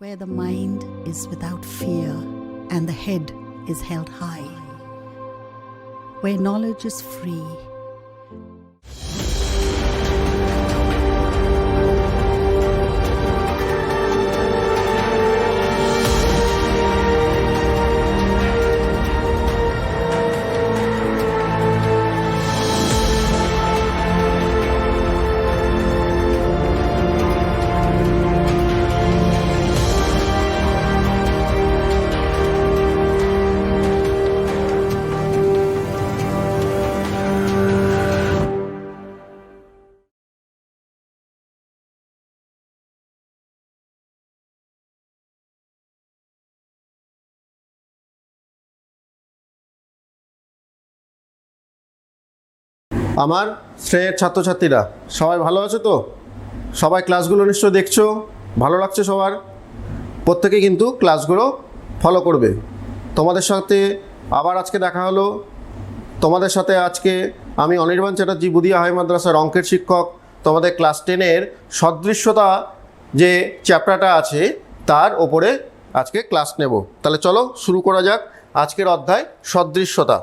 where the mind is without fear and the head is held high, where knowledge is free. আমার শ্রেয়ের ছাত্রছাত্রীরা সবাই ভালো আছো তো? সবাই ক্লাসগুলো নিশ্চয় দেখছো, ভালো লাগছে সবার? প্রত্যেকে কিন্তু ক্লাসগুলো ফলো করবে। তোমাদের সাথে আবার আজকে দেখা হলো। তোমাদের সাথে আজকে আমি অনির্বাণ চ্যাটার্জি বুদিয়া হাই মাদ্রাসার অঙ্কের শিক্ষক তোমাদের ক্লাস 10-এর সদৃশ্যতা যে চ্যাপ্টারটা আছে তার ওপরে আজকে ক্লাস নেব। তাহলে চলো শুরু করা যাক আজকের অধ্যায় সদৃশ্যতা।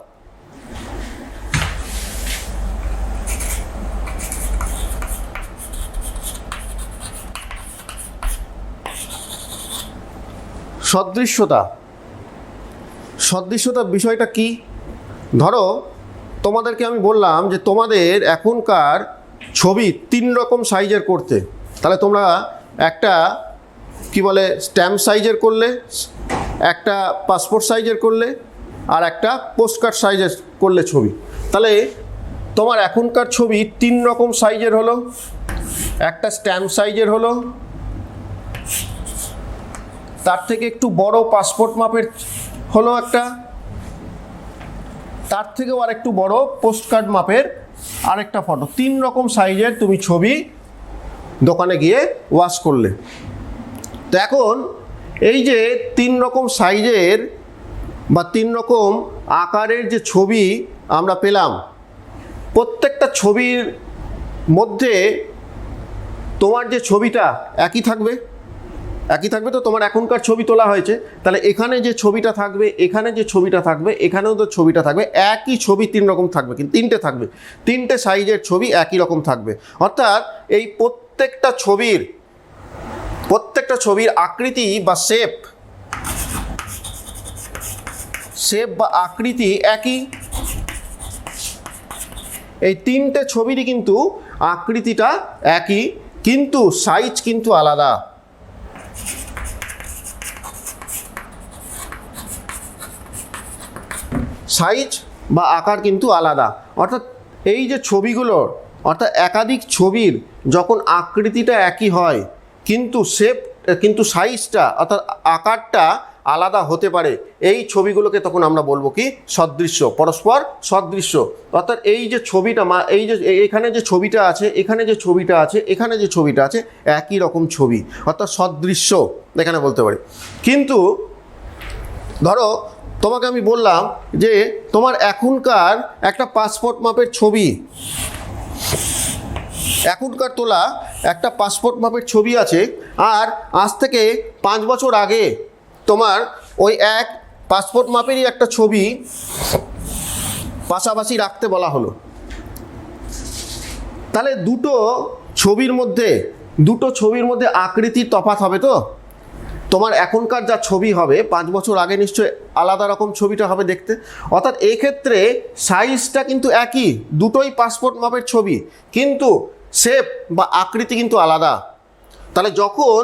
সদৃশ্যতা বিষয়টা কি? ধরো তোমাদেরকে আমি বললাম যে তোমাদের এখনকার ছবি 3 রকম সাইজের করতে। তাহলে তোমরা একটা কি বলে স্ট্যাম্প সাইজের করলে, একটা পাসপোর্ট সাইজের করলে, আর একটা পোস্টকার্ড সাইজের করলে ছবি। তাহলে তোমার এখনকার ছবি 3 রকম সাইজের হলো। একটা স্ট্যাম্প সাইজের হলো, তার থেকে একটু বড় পাসপোর্ট মাপের হলো একটা, তার থেকেও আর একটু বড় পোস্টকার্ড মাপের আরেকটা ফটো। 3 রকম সাইজের তুমি ছবি দোকানে গিয়ে ওয়াশ করলে। তো এখন এই যে 3 রকম সাইজের বা 3 রকম আকারের যে ছবি আমরা পেলাম, প্রত্যেকটা ছবির মধ্যে তোমার যে ছবিটা একই থাকবে তো। তোমার এখনকার ছবি তোলা হয়েছে, তাহলে এখানে যে ছবিটা থাকবে, এখানে যে ছবিটা থাকবে, এখানেও তো ছবিটা থাকবে, একই ছবি 3 রকম থাকবে, কিন্তু 3টে থাকবে, 3টে সাইজের ছবি একই রকম থাকবে। অর্থাৎ এই প্রত্যেকটা ছবির আকৃতি বা শেপ বা আকৃতি একই। এই 3টে ছবিরই কিন্তু আকৃতিটা একই, কিন্তু সাইজ কিন্তু আলাদা। সাইজ বা আকার কিন্তু আলাদা। অর্থাৎ এই যে ছবিগুলোর, অর্থাৎ একাধিক ছবির যখন আকৃতিটা একই হয় কিন্তু সাইজটা অর্থাৎ আকারটা আলাদা হতে পারে, এই ছবিগুলোকে তখন আমরা বলবো কি? সদৃশ্য, পরস্পর সদৃশ্য। অর্থাৎ এই যে ছবিটা এই যে এখানে যে ছবিটা আছে, এখানে যে ছবিটা আছে, এখানে যে ছবিটা আছে, একই রকম ছবি, অর্থাৎ সদৃশ্য এখানে বলতে পারি। কিন্তু ধরো তোমাকে আমি বললাম যে তোমার এখনকার একটা পাসপোর্ট মাপের ছবি, এখনকার তোলা একটা পাসপোর্ট মাপের ছবি আছে, আর আজ থেকে 5 বছর আগে তোমার ওই এক পাসপোর্ট মাপেরই একটা ছবি পাশাপাশি রাখতে বলা হলো। তাহলে দুটো ছবির মধ্যে আকৃতির তফাৎ হবে তো। তোমার এখনকার যা ছবি হবে 5 বছর আগে নিশ্চয়ই আলাদা রকম ছবিটা হবে দেখতে। অর্থাৎ এই ক্ষেত্রে সাইজটা কিন্তু একই, দুটোই পাসপোর্ট মাপের ছবি, কিন্তু শেপ বা আকৃতি কিন্তু আলাদা। তাহলে যখন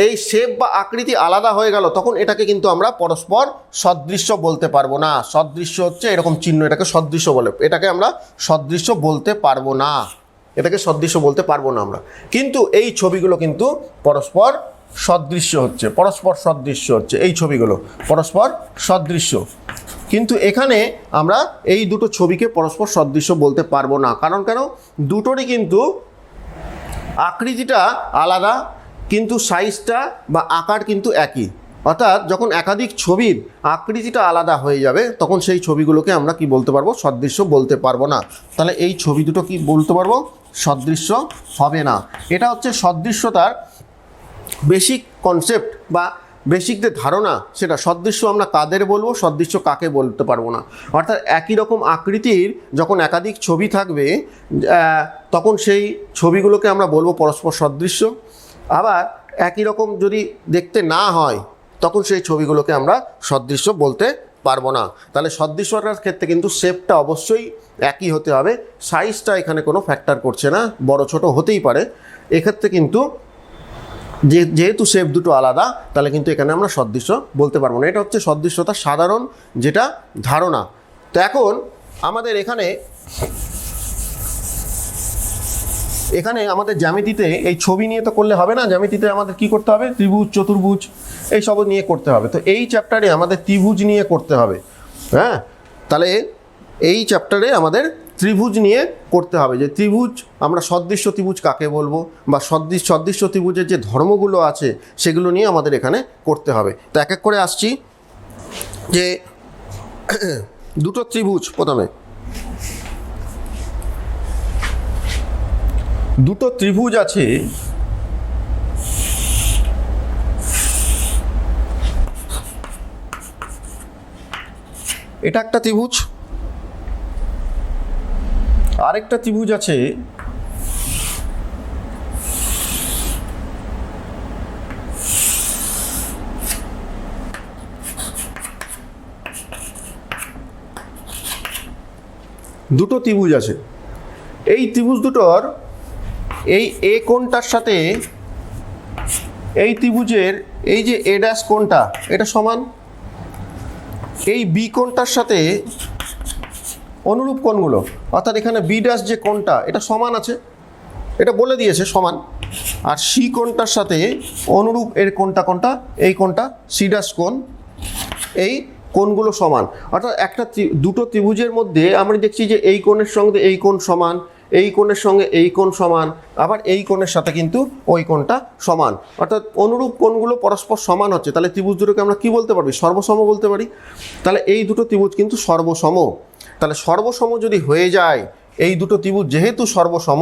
এই শেপ বা আকৃতি আলাদা হয়ে গেল, তখন এটাকে কিন্তু আমরা পরস্পর সদৃশ্য বলতে পারবো না। সদৃশ্য হচ্ছে এরকম চিহ্ন, এটাকে সদৃশ্য বলে, এটাকে আমরা সদৃশ্য বলতে পারবো না, আমরা। কিন্তু এই ছবিগুলো কিন্তু পরস্পর সদৃশ্য হচ্ছে, এই ছবিগুলো পরস্পর সদৃশ্য। কিন্তু এখানে আমরা এই দুটো ছবিকে পরস্পর সদৃশ্য বলতে পারবো না। কারণ কেন? দুটোরই কিন্তু আকৃতিটা আলাদা, কিন্তু সাইজটা বা আকার কিন্তু একই। অর্থাৎ যখন একাধিক ছবির আকৃতিটা আলাদা হয়ে যাবে, তখন সেই ছবিগুলোকে আমরা কি বলতে পারবো? সদৃশ্য বলতে পারবো না। তাহলে এই ছবি দুটো কি বলতে পারবো? সদৃশ্য হবে না। এটা হচ্ছে সদৃশ্যতার বেসিক কনসেপ্ট বা বেসিক যে ধারণা, সেটা সদৃশ্য আমরা কাদের বলবো, সদৃশ্য কাকে বলতে পারবো না। অর্থাৎ একই রকম আকৃতির যখন একাধিক ছবি থাকবে তখন সেই ছবিগুলোকে আমরা বলবো পরস্পর সদৃশ্য। আবার একই রকম যদি দেখতে না হয় তখন সেই ছবিগুলোকে আমরা সদৃশ্য বলতে পারবো না। তাহলে সদৃশ্যতার ক্ষেত্রে কিন্তু শেপটা অবশ্যই একই হতে হবে, সাইজটা এখানে কোনো ফ্যাক্টর করছে না, বড় ছোট হতেই পারে। এক্ষেত্রে কিন্তু যেহেতু শেপ দুটো আলাদা, তাহলে কিন্তু এখানে আমরা সদৃশ্য বলতে পারবো না। এটা হচ্ছে সদৃশ্যতার সাধারণ যেটা ধারণা। তো এখন আমাদের এখানে আমাদের জ্যামিতিতে এই ছবি নিয়ে তো করলে হবে না, জ্যামিতিতে আমাদের কি করতে হবে, ত্রিভুজ চতুর্ভুজ এই সব নিয়ে করতে হবে। তো এই চ্যাপ্টারে আমাদের ত্রিভুজ নিয়ে করতে হবে। হ্যাঁ, তাহলে এই চ্যাপ্টারে আমাদের ত্রিভুজ নিয়ে করতে হবে, যে ত্রিভুজ আমরা সদৃশ্য ত্রিভুজ কাকে বলবো, বা সদৃশ্য ত্রিভুজের যে ধর্মগুলো আছে সেগুলো নিয়ে আমাদের এখানে করতে হবে। তো এক এক করে আসছি, যে দুটো ত্রিভুজ, প্রথমে দুটো ত্রিভুজ আছে, এটা একটা ত্রিভুজ, আরেকটা ত্রিভুজ আছে দুটো ত্রিভুজ আছে। এই ত্রিভুজ দুটোর এই এ কোণটার সাথে এই ত্রিভুজের এই যে এ ড্যাশ কোণটা এটা সমান, এই বি কোণটার সাথে অনুরূপ কোণগুলো, অর্থাৎ এখানে বি ড্যাশ যে কোণটা এটা সমান আছে, এটা বলে দিয়েছে সমান। আর সি কোণটার সাথে অনুরূপ এর কোণটা এই কোণটা সি ড্যাশ কোণ, এই কোণগুলো সমান। অর্থাৎ দুটো ত্রিভুজের মধ্যে আমরা দেখছি যে এই কোণের সঙ্গে এই কোণ সমান, এই কোণের সঙ্গে এই কোণ সমান, আবার এই কোণের সাথে কিন্তু ওই কোণটা সমান। অর্থাৎ অনুরূপ কোণগুলো পরস্পর সমান হচ্ছে, তাহলে ত্রিভুজ দুটোকে আমরা কি বলতে পারি, সর্বসম বলতে পারি। তাহলে এই দুটো ত্রিভুজ কিন্তু সর্বসম। তাহলে সর্বসম যদি হয়ে যায়, এই দুটো ত্রিভুজ যেহেতু সর্বসম,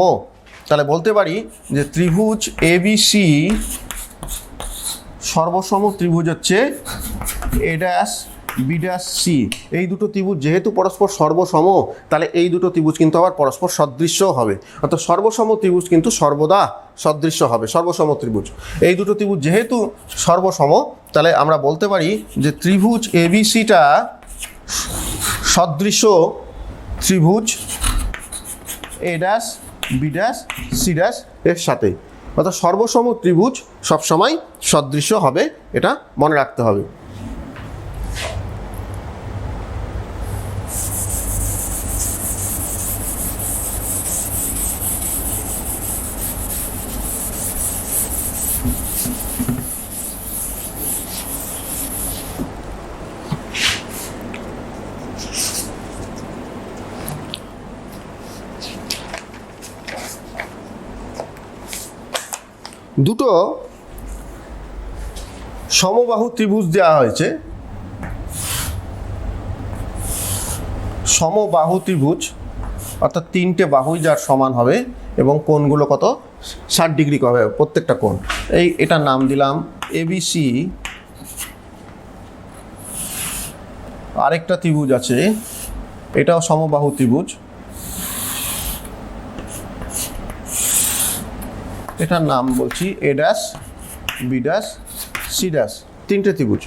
তাহলে বলতে পারি যে ত্রিভুজ ABC সর্বসম ত্রিভুজ হচ্ছে এ ড্যাশ বি ড্যাশ সি। এই দুটো ত্রিভুজ যেহেতু পরস্পর সর্বসম, তাহলে এই দুটো ত্রিভুজ কিন্তু আবার পরস্পর সদৃশ্য হবে। অর্থাৎ সর্বসম ত্রিভুজ কিন্তু সর্বদা সদৃশ্য হবে, সর্বসম ত্রিভুজ। এই দুটো ত্রিভুজ যেহেতু সর্বসম, তাহলে আমরা বলতে পারি যে ত্রিভুজ ABCটা সদৃশ্য ত্রিভুজ A dash B dash C dash এর সাথে। অর্থাৎ সর্বসম ত্রিভুজ সবসময় সদৃশ্য হবে, এটা মনে রাখতে হবে। দুটো সমবাহু ত্রিভুজ দেওয়া হয়েছে, সমবাহু ত্রিভুজ অর্থাৎ তিনটে বাহুই যার সমান হবে এবং কোণগুলো কত, 60 ডিগ্রি হবে প্রত্যেকটা কোণ। এটার নাম দিলাম ABC। আরেকটা ত্রিভুজ আছে, এটাও সমবাহু ত্রিভুজ, এটার নাম বলছি A dash B dash C dash. তিনটে ত্রিভুজ,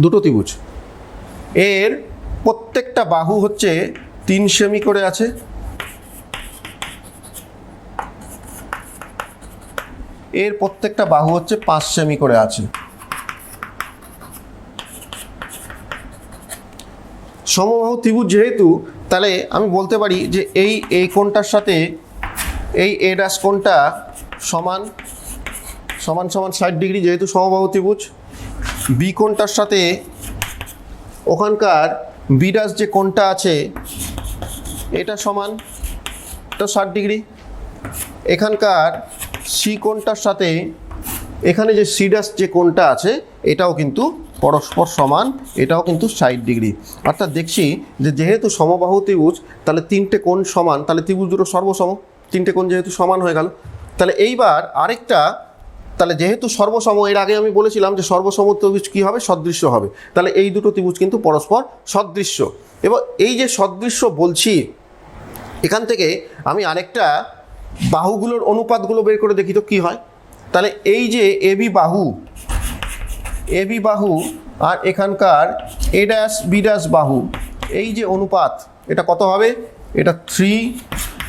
দুটো ত্রিভুজ, এর প্রত্যেকটা বাহু হচ্ছে 3 সেমি করে আছে, এর প্রত্যেকটা বাহু হচ্ছে 5 সেমি করে আছে। সমবাহু ত্রিভুজ যেহেতু, তাহলে আমি বলতে পারি যে এই কোণটার সাথে এই এ ড্যাশ কোণটা সমান সমান সমান 60 ডিগ্রি, যেহেতু সমবাহু ত্রিভুজ। বি কোণটার সাথে ওখানকার বি ড্যাশ যে কোণটা আছে এটা সমান, এটা 60 ডিগ্রি। এখানকার সি কোণটার সাথে এখানে যে সি ড্যাশ যে কোণটা আছে এটাও কিন্তু পরস্পর সমান, এটাও কিন্তু 60 ডিগ্রি। অর্থাৎ দেখছি যে যেহেতু সমবাহু ত্রিভুজ, তাহলে তিনটে কোণ সমান, তাহলে ত্রিভুজ দুটো সর্বসম, তিনটে কোণ যেহেতু সমান হয়ে গেল। তাহলে এইবার আরেকটা তাহলে যেহেতু সর্বসম, এর আগে আমি বলেছিলাম যে সর্বসম ত্রিভুজ কী হবে, সদৃশ্য হবে। তাহলে এই দুটো ত্রিভুজ কিন্তু পরস্পর সদৃশ্য। এবার এই যে সদৃশ্য বলছি, এখান থেকে আমি আরেকটা বাহুগুলোর অনুপাতগুলো বের করে দেখি তো কী হয়। তাহলে এই যে এবি বাহু আর এখানকার এ ড্যাশ বি ড্যাশ বাহু, এই যে অনুপাত, এটা কত হবে? এটা 3,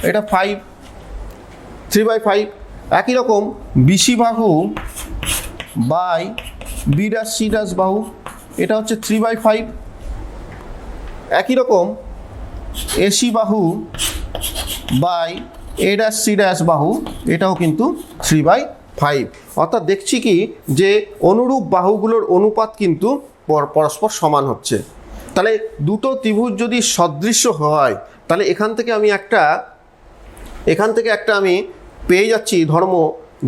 এটা 5, 3/5। একই রকম বিসি বাহু by B dash C dash বাহু, এটা হচ্ছে 3/5। একই রকম এসি বাহু by A dash C dash বাহু, এটাও কিন্তু 3/5। অর্থাৎ দেখছি কি যে অনুরূপ বাহুগুলোর অনুপাত কিন্তু পরস্পর সমান হচ্ছে। তাহলে দুটো ত্রিভুজ যদি সদৃশ্য হয়, তাহলে এখান থেকে একটা আমি পেয়ে যাচ্ছি ধর্ম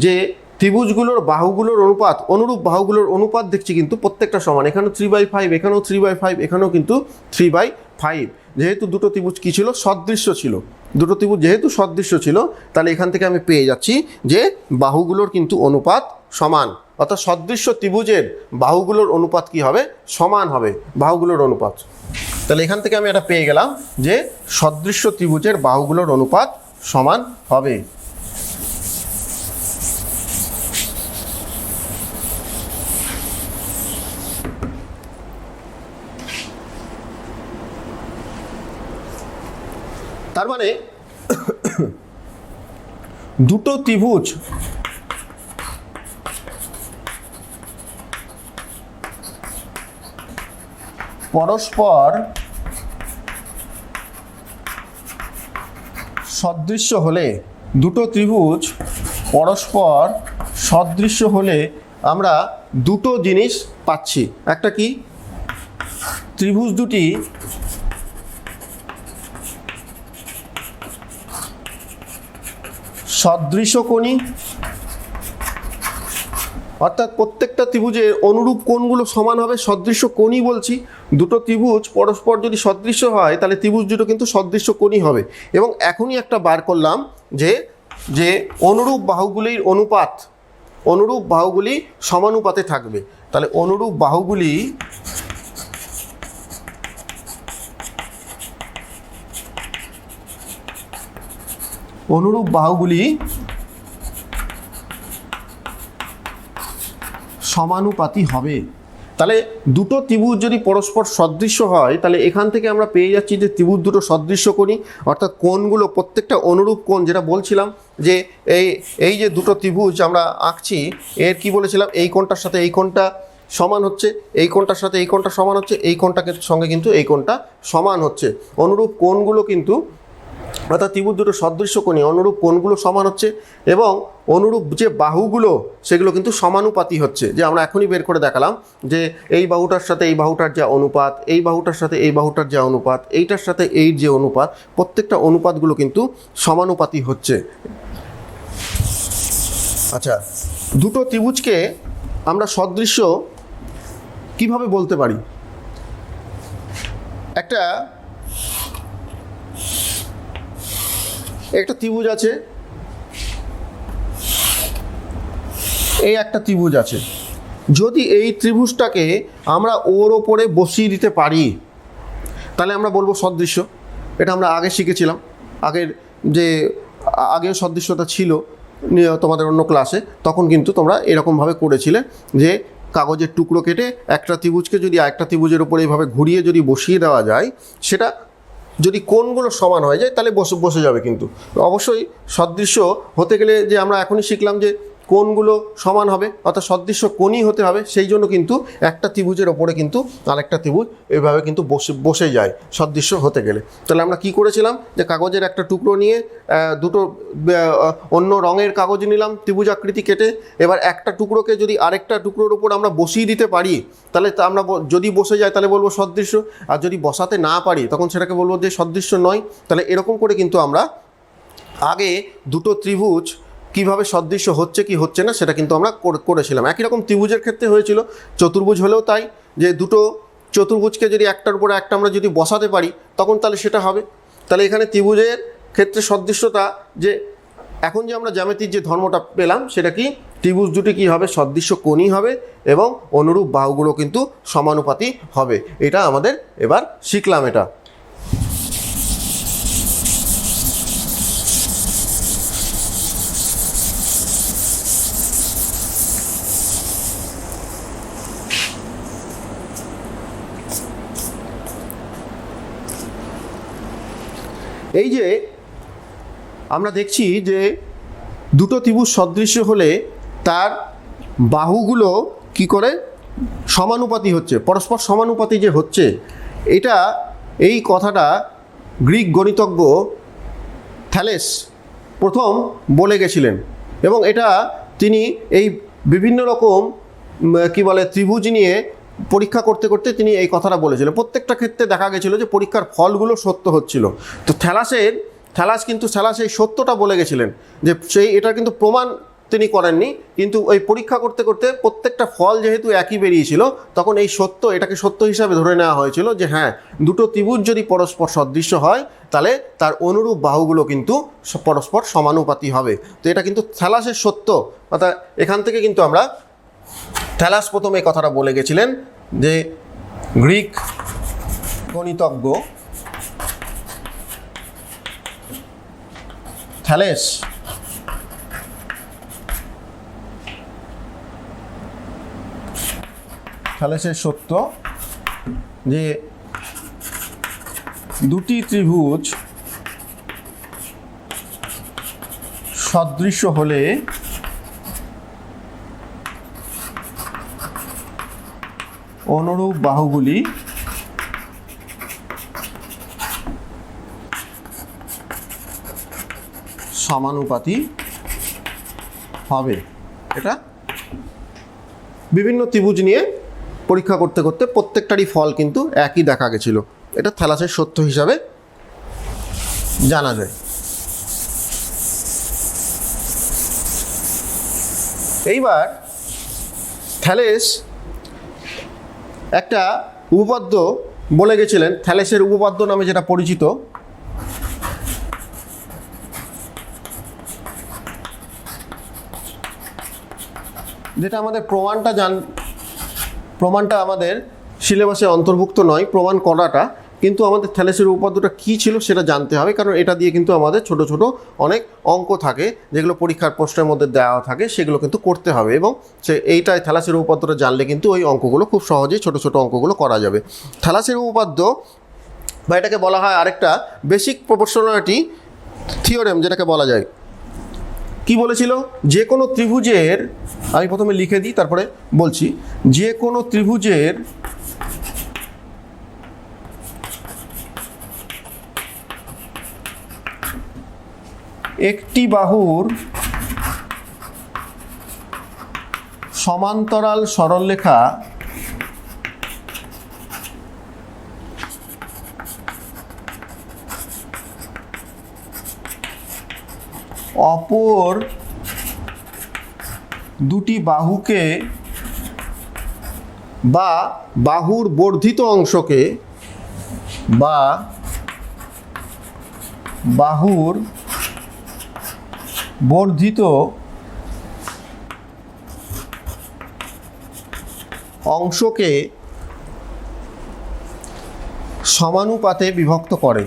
যে ত্রিভুজগুলোর বাহুগুলোর অনুপাত, অনুরূপ বাহুগুলোর অনুপাত দেখছি কিন্তু প্রত্যেকটা সমান। এখানেও 3/5, এখানেও 3/5, এখানেও কিন্তু 3/5। যেহেতু দুটো ত্রিভুজ কী ছিল? সদৃশ্য ছিল। দুটো ত্রিভুজ যেহেতু সদৃশ্য ছিল, তাহলে এখান থেকে আমি পেয়ে যাচ্ছি যে বাহুগুলোর কিন্তু অনুপাত সমান। অর্থাৎ সদৃশ্য ত্রিভুজের বাহুগুলোর অনুপাত কি হবে? সমান হবে বাহুগুলোর অনুপাত। তাহলে এখান থেকে আমি এটা পেয়ে গেলাম যে সদৃশ্য ত্রিভুজের বাহুগুলোর অনুপাত সমান হবে। তার মানে দুটো ত্রিভুজ পরস্পর সদৃশ্য হলে, দুটো ত্রিভুজ পরস্পর সদৃশ্য হলে আমরা দুটো জিনিস পাচ্ছি। একটা কি? ত্রিভুজ দুটি সদৃশকোণী, অর্থাৎ প্রত্যেকটা ত্রিভুজের অনুরূপ কোণগুলো সমান হবে। সদৃশ্য কোণী বলছি, দুটো ত্রিভুজ পরস্পর যদি সদৃশ্য হয় তাহলে ত্রিভুজ দুটো কিন্তু সদৃশ্য কোণী হবে। এবং এখনই একটা বার করলাম যে অনুরূপ বাহুগুলি সমানুপাতে থাকবে। তাহলে অনুরূপ বাহুগুলি সমানুপাতি হবে। তাহলে দুটো ত্রিভুজ যদি পরস্পর সদৃশ্য হয়, তাহলে এখান থেকে আমরা পেয়ে যাচ্ছি যে ত্রিভুজ দুটো সদৃশ্য কোণী, অর্থাৎ কোণগুলো প্রত্যেকটা অনুরূপ কোণ। যেটা বলছিলাম যে এই যে দুটো ত্রিভুজ আমরা আঁকছি, এর কি বলেছিলাম? এই কোণটার সাথে এই কোণটা সমান হচ্ছে, এই কোণটার সাথে এই কোণটা সমান হচ্ছে, এই কোণটাকে সঙ্গে কিন্তু এই কোণটা সমান হচ্ছে। অনুরূপ কোণগুলো কিন্তু, অর্থাৎ ত্রিভুজ দুটো সদৃশ্য কোণী, অনুরূপ কোণগুলো সমান হচ্ছে এবং অনুরূপ যে বাহুগুলো সেগুলো কিন্তু সমানুপাতি হচ্ছে। যে আমরা এখনই বের করে দেখালাম যে এই বাহুটার সাথে এই বাহুটার যা অনুপাত, এই বাহুটার সাথে এই বাহুটার যা অনুপাত, এইটার সাথে এই যে অনুপাত, প্রত্যেকটা অনুপাতগুলো কিন্তু সমানুপাতি হচ্ছে। আচ্ছা, দুটো ত্রিভুজকে আমরা সদৃশ্য কিভাবে বলতে পারি? একটা ত্রিভুজ আছে, এই একটা ত্রিভুজ আছে। যদি এই ত্রিভুজটাকে আমরা ওর ওপরে বসিয়ে দিতে পারি, তাহলে আমরা বলবো সদৃশ্য। এটা আমরা আগে শিখেছিলাম, আগেও সদৃশ্যতা ছিল তোমাদের অন্য ক্লাসে। তখন কিন্তু তোমরা এরকমভাবে করেছিলে যে কাগজের টুকরো কেটে একটা ত্রিভুজকে যদি আরেকটা ত্রিভুজের উপরে এইভাবে ঘুরিয়ে যদি বসিয়ে দেওয়া যায়, সেটা যদি কোণগুলো সমান হয়ে যায় তাহলে বসে যাবে। কিন্তু অবশ্যই সদৃশ্য হতে গেলে যে আমরা এখনই শিখলাম যে কোণগুলো সমান হবে, অর্থাৎ সদৃশ্য কোণই হতে হবে। সেই জন্য কিন্তু একটা ত্রিভুজের ওপরে কিন্তু আরেকটা ত্রিভুজ এইভাবে কিন্তু বসে যায় সদৃশ্য হতে গেলে। তাহলে আমরা কি করেছিলাম যে কাগজের একটা টুকরো নিয়ে দুটো অন্য রঙের কাগজ নিলাম, ত্রিভুজ আকৃতি কেটে। এবার একটা টুকরোকে যদি আরেকটা টুকরোর উপর আমরা বসিয়ে দিতে পারি, তাহলে আমরা যদি বসে যায় তাহলে বলবো সদৃশ্য, আর যদি বসাতে না পারি তখন সেটাকে বলবো যে সদৃশ্য নয়। তাহলে এরকম করে কিন্তু আমরা আগে দুটো ত্রিভুজ কিভাবে সদৃশ্য হচ্ছে কি হচ্ছে না সেটা কিন্তু আমরা করেছিলাম। একই রকম ত্রিভুজের ক্ষেত্রে হয়েছিল, চতুর্ভুজ হলেও তাই, যে দুটো চতুর্ভুজকে যদি একটার উপরে একটা আমরা যদি বসাতে পারি তখন তাহলে সেটা হবে। তাহলে এখানে ত্রিভুজের ক্ষেত্রে সদৃশ্যতা, যে এখন যে আমরা জ্যামিতির যে ধর্মটা পেলাম সেটা কি? ত্রিভুজ দুটি কী হবে, সদৃশ্য কোণই হবে এবং অনুরূপ বাহুগুলো কিন্তু সমানুপাতি হবে। এটা আমাদের এবার শিখলাম। এটা এই যে আমরা দেখছি যে দুটো ত্রিভুজ সদৃশ্য হলে তার বাহুগুলো কি করে সমানুপাতি হচ্ছে, পরস্পর সমানুপাতি যে হচ্ছে, এটা এই কথাটা গ্রিক গণিতজ্ঞ থ্যালেস প্রথম বলে গেছিলেন এবং এটা তিনি এই বিভিন্ন রকম কি বলে ত্রিভুজ নিয়ে পরীক্ষা করতে করতে তিনি এই কথাটা বলেছিলেন। প্রত্যেকটা ক্ষেত্রে দেখা গেছিলো যে পরীক্ষার ফলগুলো সত্য হচ্ছিল। তো থ্যালাস এই সত্যটা বলে গেছিলেন যে এটা কিন্তু প্রমাণ তিনি করেননি, কিন্তু ওই পরীক্ষা করতে করতে প্রত্যেকটা ফল যেহেতু একই বেরিয়েছিল, তখন এটাকে সত্য হিসাবে ধরে নেওয়া হয়েছিল যে হ্যাঁ, দুটো ত্রিভুজ যদি পরস্পর সদৃশ্য হয় তাহলে তার অনুরূপ বাহুগুলো কিন্তু পরস্পর সমানুপাতি হবে। তো এটা কিন্তু থ্যালাসের সত্য। অর্থাৎ এখান থেকে কিন্তু আমরা থ্যালাস প্রথমে এই কথাটা বলে গেছিলেন যে গ্রিক গণিতজ্ঞ থ্যালেসের সত্য যে দুটি ত্রিভুজ সদৃশ্য হলে অনুরূপ বাহুগুলি সমানুপাতি হবে। এটা বিভিন্ন ত্রিভুজ নিয়ে পরীক্ষা করতে করতে প্রত্যেকটারই ফল কিন্তু একই দেখা গেছিল। এটা থ্যালাসের সত্য হিসাবে জানা যায়। এইবার থ্যালেস একটা উপপাদ্য বলে গেছিলেন, থ্যালেসের উপপাদ্য নামে যেটা পরিচিত। যেটা আমাদের প্রমাণটা আমাদের সিলেবাসে অন্তর্ভুক্ত নয়, প্রমাণ করাটা, কিন্তু আমাদের থ্যালেসের উপপাদ্যটা কী ছিল সেটা জানতে হবে, কারণ এটা দিয়ে কিন্তু আমাদের ছোট ছোট অনেক অঙ্ক থাকে যেগুলো পরীক্ষার প্রশ্নের মধ্যে দেওয়া থাকে, সেগুলো কিন্তু করতে হবে এবং এইটাই থ্যালাসের উপপাদ্যটা জানলে কিন্তু ওই অঙ্কগুলো খুব সহজেই ছোট ছোট অঙ্কগুলো করা যাবে। থ্যালাসের উপপাদ্য বা এটাকে বলা হয় আরেকটা বেসিক প্রপোর্শনালিটি থিওরেম, যেটাকে বলা যায়। কি বলেছিল? যে কোনো ত্রিভুজের, আমি প্রথমে লিখে দিই তারপরে বলছি, যে কোনো ত্রিভুজের একটি বাহুর সমান্তরাল সরলরেখা অপর দুটি বাহুকে বা বাহুর বর্ধিত অংশকে বা বাহুর বর্ধিত অংশকে সমানুপাতে বিভক্ত করে।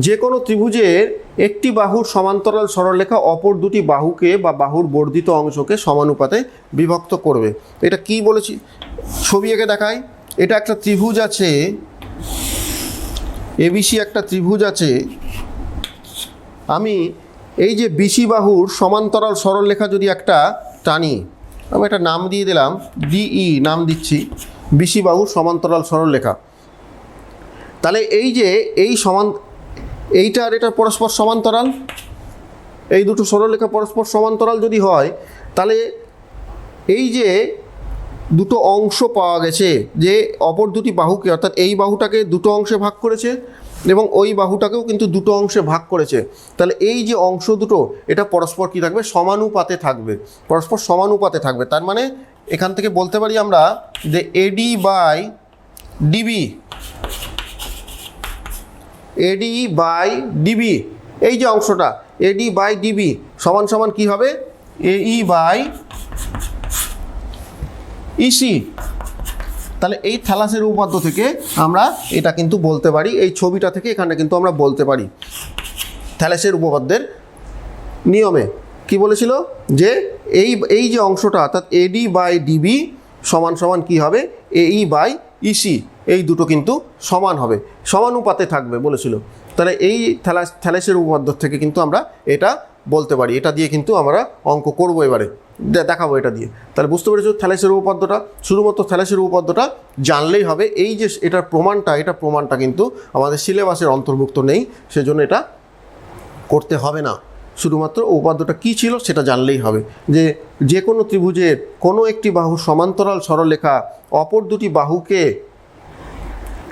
যে কোনো ত্রিভুজের একটি বাহুর সমান্তরাল সরলরেখা অপর দুটি বাহুকে বা বাহুর বর্ধিত অংশকে সমানুপাতে বিভক্ত করবে। এটা কি বলেছি, ছবি এঁকে দেখাই। এটা একটা ত্রিভুজ আছে, এবিসি একটা ত্রিভুজ আছে। আমি এই যে বিসি বাহুর সমান্তরাল সরলরেখা যদি একটা টানি, আমি একটা নাম দিয়ে দিলাম, ডিই নাম দিচ্ছি, বিসি বাহুর সমান্তরাল সরলরেখা। তাহলে এই যে এইটা আর এটা পরস্পর সমান্তরাল, এই দুটো সরলরেখা পরস্পর সমান্তরাল যদি হয়, তাহলে এই যে দুটো অংশ পাওয়া গেছে, যে অপর দুটি বাহুকে, অর্থাৎ এই বাহুটাকে দুটো অংশে ভাগ করেছে এবং ওই বাহুটাকেও কিন্তু দুটো অংশে ভাগ করেছে, তাহলে এই যে অংশ দুটো এটা পরস্পর কী থাকবে, সমানুপাতে থাকবে, পরস্পর সমানুপাতে থাকবে। তার মানে এখান থেকে বলতে পারি আমরা যে AD by DB AD by DB, এই যে অংশটা এডি বাই ডিবি সমান সমান কি হবে এই বাই ইসি। তাহলে এই থ্যালাসের উপপাদ্য থেকে আমরা এটা কিন্তু বলতে পারি, এই ছবিটা থেকে এখানে কিন্তু আমরা বলতে পারি থ্যালাসের উপপাদ্যের নিয়মে কি বলেছিল যে এই যে অংশটা অর্থাৎ এডি বাই ডিবি সমান সমান কী হবে এই বাই ইসি, এই দুটো কিন্তু সমান হবে, সমানুপাতে থাকবে বলেছিল। তাহলে এই থ্যালাসের উপপাদ্য থেকে কিন্তু আমরা এটা বলতে পারি, এটা দিয়ে কিন্তু আমরা অঙ্ক করবো, এবারে দেখাবো এটা দিয়ে। তাহলে বুঝতে পেরেছো থ্যালাসের উপপাদ্যটা, শুধুমাত্র থ্যালাসের উপপাদ্যটা জানলেই হবে। এই যে এটার প্রমাণটা কিন্তু আমাদের সিলেবাসের অন্তর্ভুক্ত নেই, সেজন্য এটা করতে হবে না। শুধুমাত্র উপপাদ্যটা কী ছিল সেটা জানলেই হবে, যে কোনো ত্রিভুজের কোনো একটি বাহুর সমান্তরাল সরলরেখা অপর দুটি বাহুকে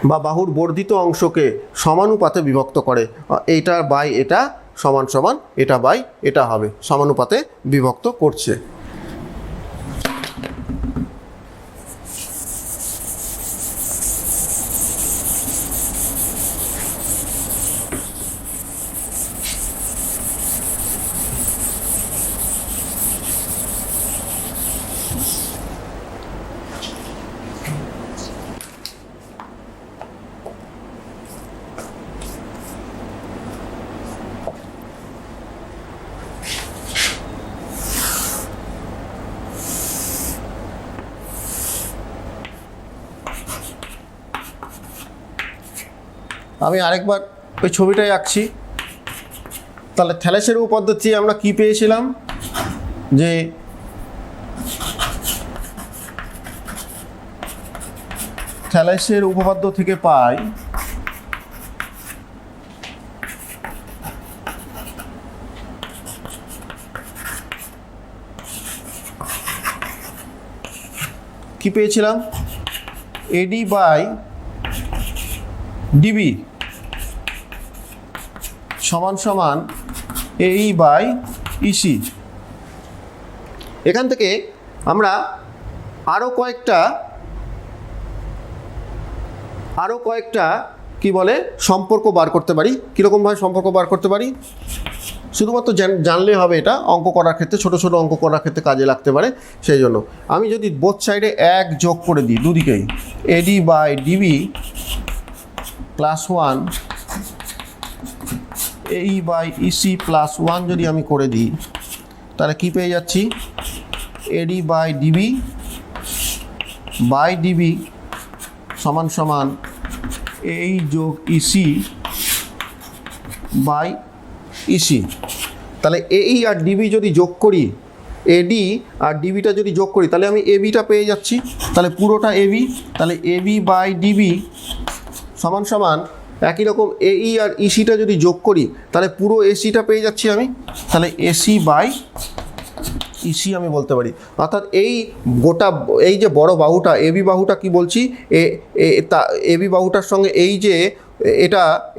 বা বাহুর বর্ধিত অংশকে সমানুপাতে বিভক্ত করে, এইটা বাই এটা সমান সমান এটা বাই এটা হবে, সমানুপাতে বিভক্ত করছে। আমি আরেকবার ওই ছবিটাই আঁকছি। তাহলে থ্যালাসের উপপাদ্যতে আমরা কি পেয়েছিলাম, যে থ্যালাসের উপপাদ্য থেকে পাই কি পেয়েছিলাম এডি বাই ডিবি সমান সমান এই বাই ইসি। এখান থেকে আমরা আরও কয়েকটা কি বলে সম্পর্ক বার করতে পারি। কীরকমভাবে সম্পর্ক বার করতে পারি, শুধুমাত্র জানলে হবে, এটা অঙ্ক করার ক্ষেত্রে ছোট ছোট অঙ্ক করার ক্ষেত্রে কাজে লাগতে পারে। সেই জন্য আমি যদি বোথ সাইডে এক যোগ করে দিই, দুদিকেই এডি বাই ডিবি প্লাস 1 এই বাই ইসি প্লাস 1 যদি আমি করে দিই, তাহলে কি পেয়ে যাচ্ছি এডি বাই ডিবি সমান সমান এই যোগ ইসি বাই ইসি। তাহলে এই আর ডিবি যদি যোগ করি, এডি আর ডিবিটা যদি যোগ করি, তাহলে আমি এবিটা পেয়ে যাচ্ছি, তাহলে পুরোটা এবি, তাহলে এবি বাই ডিবি সমান সমান একই রকম এই আর ইসিটা যদি যোগ করি, তাহলে পুরো এসিটা পেয়ে যাচ্ছি আমি, তাহলে এসি বাই ইসি আমি বলতে পারি। অর্থাৎ এই গোটা এই যে বড় বাহুটা এবি বাহুটা কি বলছি, এবি বাহুটার সঙ্গে এই যে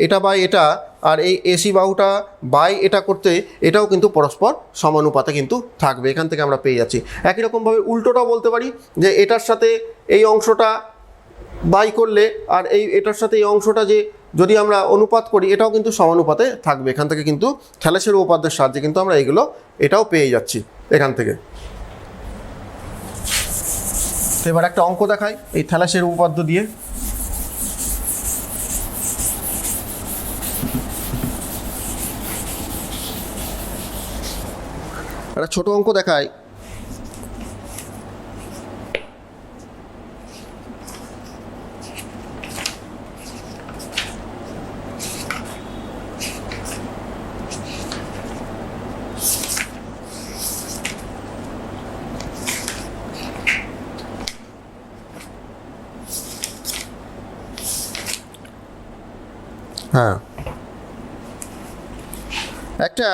এটা বাই এটা আর এই এসি বাহুটা বাই এটা করতে এটাও কিন্তু পরস্পর সমানুপাতে কিন্তু থাকবে, এখান থেকে আমরা পেয়ে যাচ্ছি। একই রকমভাবে উল্টোটাও বলতে পারি, যে এটার সাথে এই অংশটা বাই করলে আর এটার সাথে এই অংশটা যে যদি আমরা অনুপাত করি, এটাও কিন্তু সমানুপাতে থাকবে। এখান থেকে কিন্তু থ্যালাসের উপপাদ্যের সাহায্যে কিন্তু আমরা এটাও পেয়ে যাচ্ছি এখান থেকে। তো এবার একটা অঙ্ক দেখাই এই থ্যালাসের উপপাদ্য দিয়ে। একটা ছোট অঙ্ক দেখাই। হ্যাঁ, একটা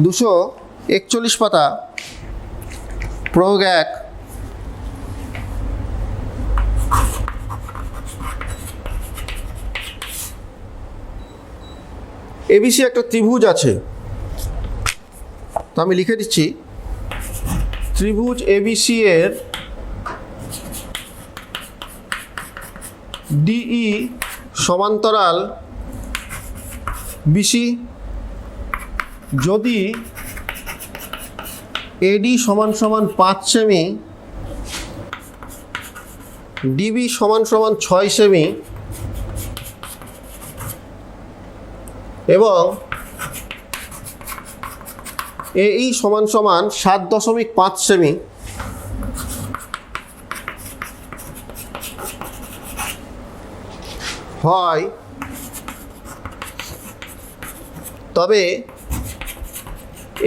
241 পাতা প্রয়োগ 1 এবিসি একটা ত্রিভুজ আছে, তো আমি লিখে দিচ্ছি ত্রিভুজ এবিসি এর ডিই সমান্তরাল বিসি যদি এডি সমান সমান 5 সেমি, ডিবি সমান সমান 6 সেমি এবং এই সমান সমান 7.5 সেমি, হয়, তবে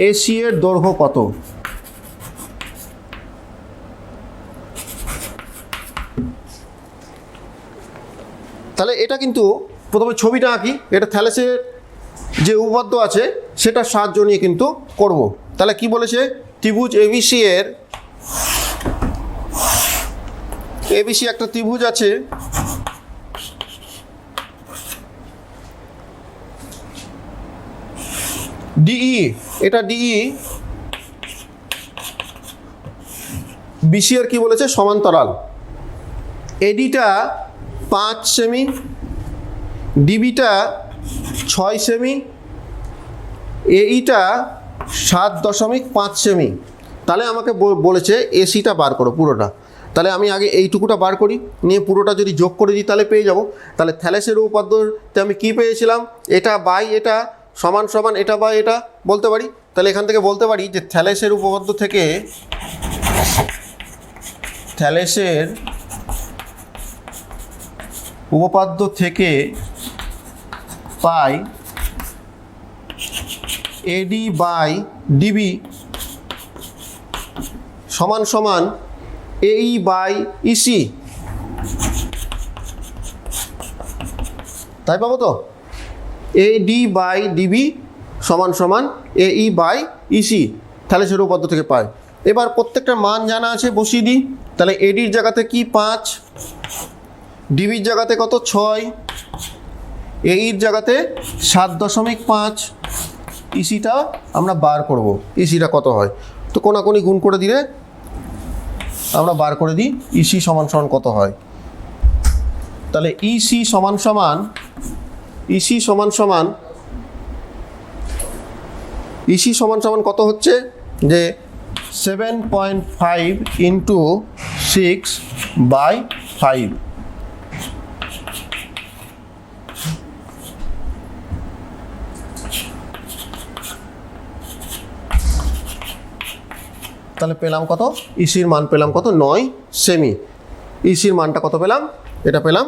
এসি এর দৈর্ঘ্য কত? তাহলে এটা কিন্তু প্রথমে ছবিটা আঁকি, এটা থ্যালেসের যে উপপাদ্য আছে সেটার সাহায্য নিয়ে কিন্তু করব। তাহলে কি বলেছে, ত্রিভুজ এবিসি এর, এবিসি একটা ত্রিভুজ আছে, ডিই, এটা ডিই, বিসি এর কি বলেছে, সমান্তরাল। এডিটা 5 সেমি, ডিবিটা 6 সেমি, এইটা 7.5 সেমি। তাহলে আমাকে বলেছে এসিটা বার করো পুরোটা। তাহলে আমি আগে এইটুকুটা বার করি, নিয়ে পুরোটা যদি যোগ করে দিই তাহলে পেয়ে যাব। তাহলে থ্যালেসের উপপাদ্যতে আমি কি পেয়েছিলাম, এটা বাই এটা সমান সমান এটা বাই এটা বলতে পারি। তাহলে এখান থেকে বলতে পারি যে থ্যালেসের উপপাদ্য থেকে, থ্যালেসের উপপাদ্য থেকে পাই এডি বাই ডিবি সমান সমান এই বাই ইসি। তাই পাবো তো, এডি বাই ডিবি সমান সমান এই বাই ইসি, থ্যালেসের উপপাদ্য থেকে পাই। এবার প্রত্যেকটা মান জানা আছে, বসিয়ে দিই। তাহলে এডির জায়গাতে কি 5, ডিবির জায়গাতে কত 6, এইর জায়গাতে 7.5, ইসিটা আমরা বার করব, ইসিটা কত হয়। তো কোনাকুনি গুণ করে দিলে আমরা বার করে দিই ইসি সমান সমান কত হয়। তাহলে ইসি সমান সমান, ইসি সমান সমান, ইসি সমান সমান কত হচ্ছে, যে 7.5 ইন্টু 6/5। তাহলে পেলাম কত, ইসির মান পেলাম কত, 9 সেমি। ইসির মানটা কত পেলাম, এটা পেলাম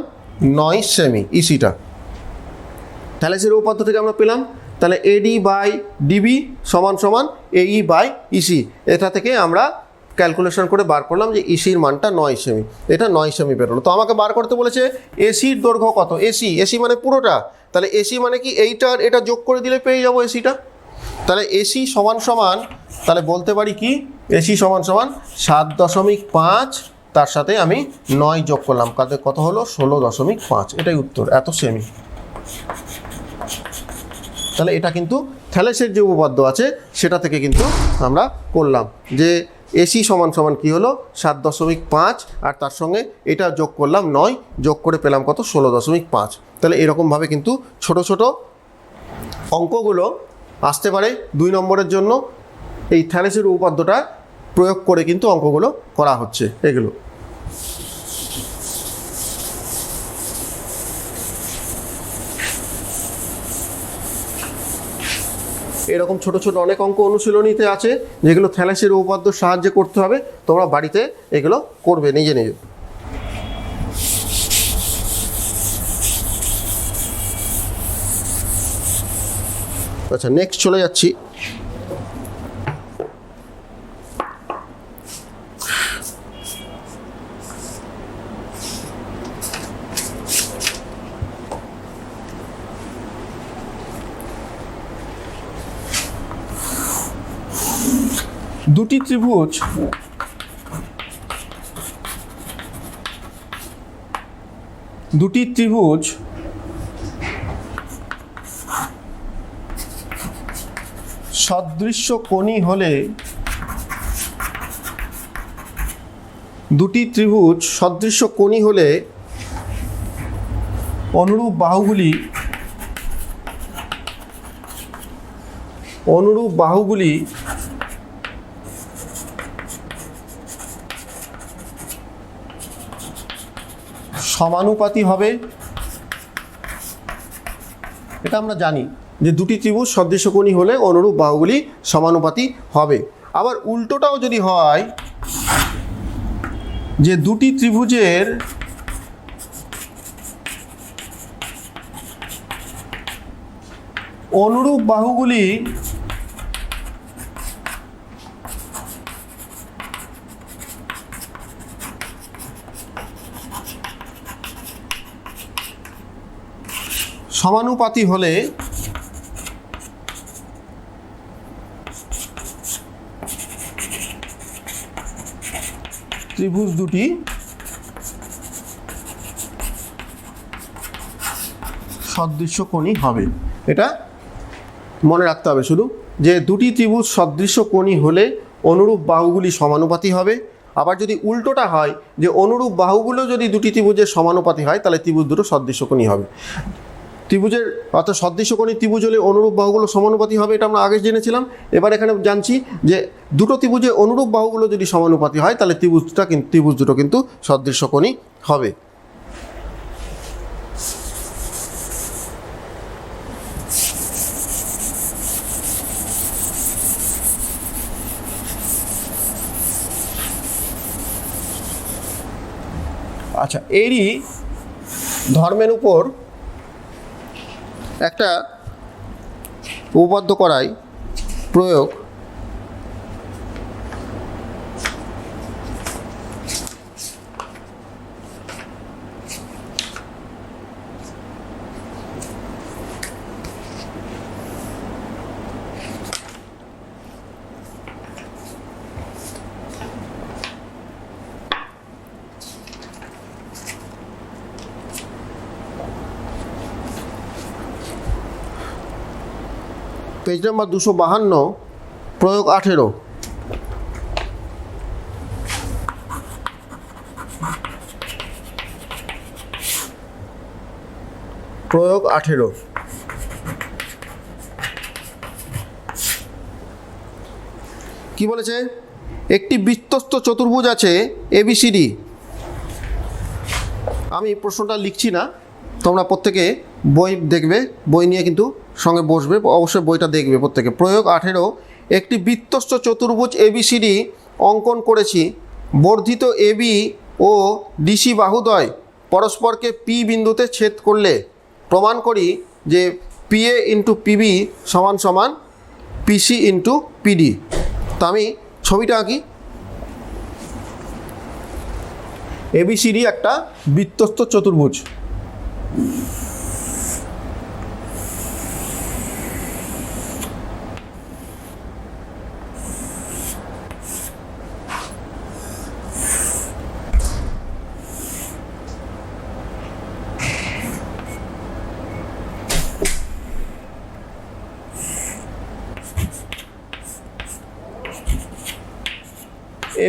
9 সেমি ইসিটা। থ্যালেসের উপপাদ্য থেকে আমরা পেলাম। তাহলে এডি বাই ডিবি সমান সমান এই বাই ইসি, এটা থেকে আমরা ক্যালকুলেশন করে বার করলাম যে ইসির মানটা 9 সেমি, এটা 9 সেমি বেরোলো। তো আমাকে বার করতে বলেছে এসির দৈর্ঘ্য কত, এসি, এসি মানে পুরোটা। তাহলে এসি মানে কি, এইটার এটা যোগ করে দিলে পেয়ে যাবো এসিটা। তাহলে এসি সমান সমান, তাহলে বলতে পারি কি, এসি সমান সমান 7.5, তার সাথে আমি 9 যোগ করলাম, কাদের কত হলো 16.5, এটাই উত্তর, এত সেমি। তাহলে এটা কিন্তু থ্যালেসের যে উপপাদ্য আছে সেটা থেকে কিন্তু আমরা করলাম যে এসি সমান সমান কী হলো 7.5, আর তার সঙ্গে এটা যোগ করলাম 9, যোগ করে পেলাম কত 16.5। তাহলে এরকমভাবে কিন্তু ছোট ছোট অঙ্কগুলো আসতে পারে 2 নম্বরের জন্য। এই থ্যালেসের উপপাদ্যটা প্রয়োগ করে কিন্তু অঙ্কগুলো করা হচ্ছে এগুলো। এরকম ছোট ছোট অনেক অঙ্ক অনুশীলনীতে আছে যেগুলো থ্যালেসের উপপাদ্যর সাহায্যে করতে হবে, তোমরা বাড়িতে এগুলো করবে নিজে নিজে। আচ্ছা, নেক্সট চলে যাচ্ছি। দুটি ত্রিভুজ সদৃশ্য কোণী হলে দুটি ত্রিভুজ সদৃশ্য কোণী হলে অনুরূপ বাহুগুলি সমানুপাতি হবে। এটা আমরা জানি যে দুটি ত্রিভুজ সদৃশ্যকোণী হলে অনুরূপ বাহুগুলি সমানুপাতি হবে। আবার উল্টোটাও যদি হয় যে দুটি ত্রিভুজের অনুরূপ বাহুগুলি সমানুপাতি হলে ত্রিভুজ দুটি সদৃশ্যকোণী হবে। এটা মনে রাখতে হবে শুধু যে দুটি ত্রিভুজ সদৃশ্যকোণী হলে অনুরূপ বাহুগুলি সমানুপাতি হবে। আবার যদি উল্টোটা হয় যে অনুরূপ বাহুগুলো যদি দুটি ত্রিভুজের সমানুপাতি হয় তাহলে ত্রিভুজ দুটো সদৃশ্যকোণী হবে। ত্রিভুজের অর্থাৎ সদৃশ্যকোণী ত্রিভুজ হলে অনুরূপ বাহুগুলো সমানুপাতি হবে, এটা আমরা আগে জেনেছিলাম। এবার এখানে জানছি যে দুটো ত্রিভুজের অনুরূপ বাহুগুলো যদি সমানুপাতি হয় তাহলে ত্রিভুজ দুটো কিন্তু সদৃশ্যকোণী হবে। আচ্ছা, এরই ধর্মের উপর একটা উপপাদ্য করাই প্রয়োগ। পেজ নাম্বার 252, প্রয়োগ 18। প্রয়োগ 18 কি বলেছে? একটি বৃত্তস্থ চতুর্ভুজ আছে এবিসিডি। আমি প্রশ্নটা লিখছি না, তোমরা প্রত্যেকে বই দেখবে, বই নিয়ে কিন্তু সঙ্গে বসবে, অবশ্যই বইটা দেখবে প্রত্যেকে। প্রয়োগ 18, একটি বৃত্তস্থ চতুর্ভুজ এবিসিডি অঙ্কন করেছি। বর্ধিত এবি ও ডিসি বাহুদ্বয় পরস্পরকে পি বিন্দুতে ছেদ করলে প্রমাণ করি যে পিএ ইন্টু পিবি সমান সমান পিসি ইন্টু পিডি। তো আমি ছবিটা আঁকি। এবিসিডি একটা বৃত্তস্থ চতুর্ভুজ।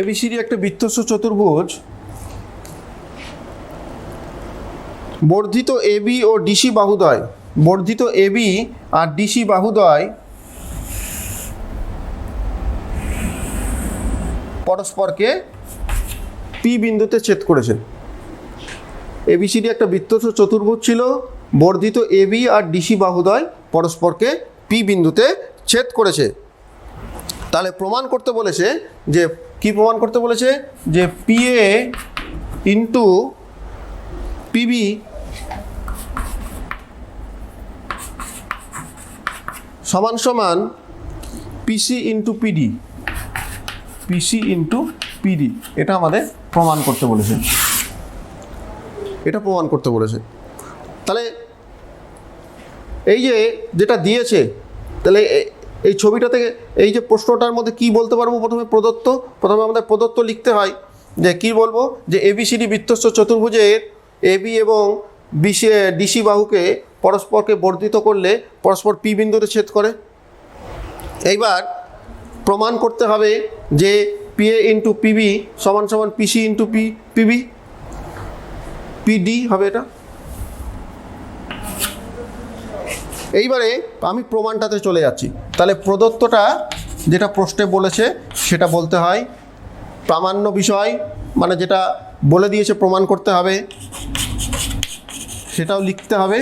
এবিসিডি একটা বৃত্তস্থ চতুর্ভুজ। বর্ধিত এবি ও ডিসি বাহুদ্বয়, বর্ধিত এবি আর ডিসি বাহুদ্বয় পরস্পরকে পি বিন্দুতে ছেদ করেছে। এবিসিডি একটা বৃত্তস্থ চতুর্ভুজ ছিল, বর্ধিত এবি আর ডিসি বাহুদ্বয় পরস্পরকে পি বিন্দুতে ছেদ করেছে। তাহলে প্রমাণ করতে বলেছে যে কি প্রমাণ করতে বলেছে? যে পিএ ইন্টু পিবি সমান সমান পিসি ইন্টু পিডি, পিসি ইন্টু পিডি। এটা আমাদের প্রমাণ করতে বলেছে, এটা প্রমাণ করতে বলেছে। তাহলে এই যে যেটা দিয়েছে, তাহলে এই ছবিটা থেকে এই যে প্রশ্নটার মধ্যে কি বলতে পারবো? প্রথমে আমাদের প্রদত্ত লিখতে হয়। যে কি বলবো? যে এবিসিডি বৃত্তস্থ চতুর্ভুজের এবি এবং ডিসি বাহুকে পরস্পরকে বর্ধিত করলে পরস্পর পি বিন্দুতে ছেদ করে। এইবার প্রমাণ করতে হবে যে পিএ ইন্টু পিবি সমান সমান পিসি ইন্টু পিবি, পিডি হবে এটা। এইবারে আমি প্রমাণটাতে চলে যাচ্ছি। তাহলে প্রদত্তটা যেটা প্রশ্নে বলেছে সেটা বলতে হয়, প্রামাণ্য বিষয় মানে যেটা বলে দিয়েছে প্রমাণ করতে হবে সেটাও লিখতে হবে।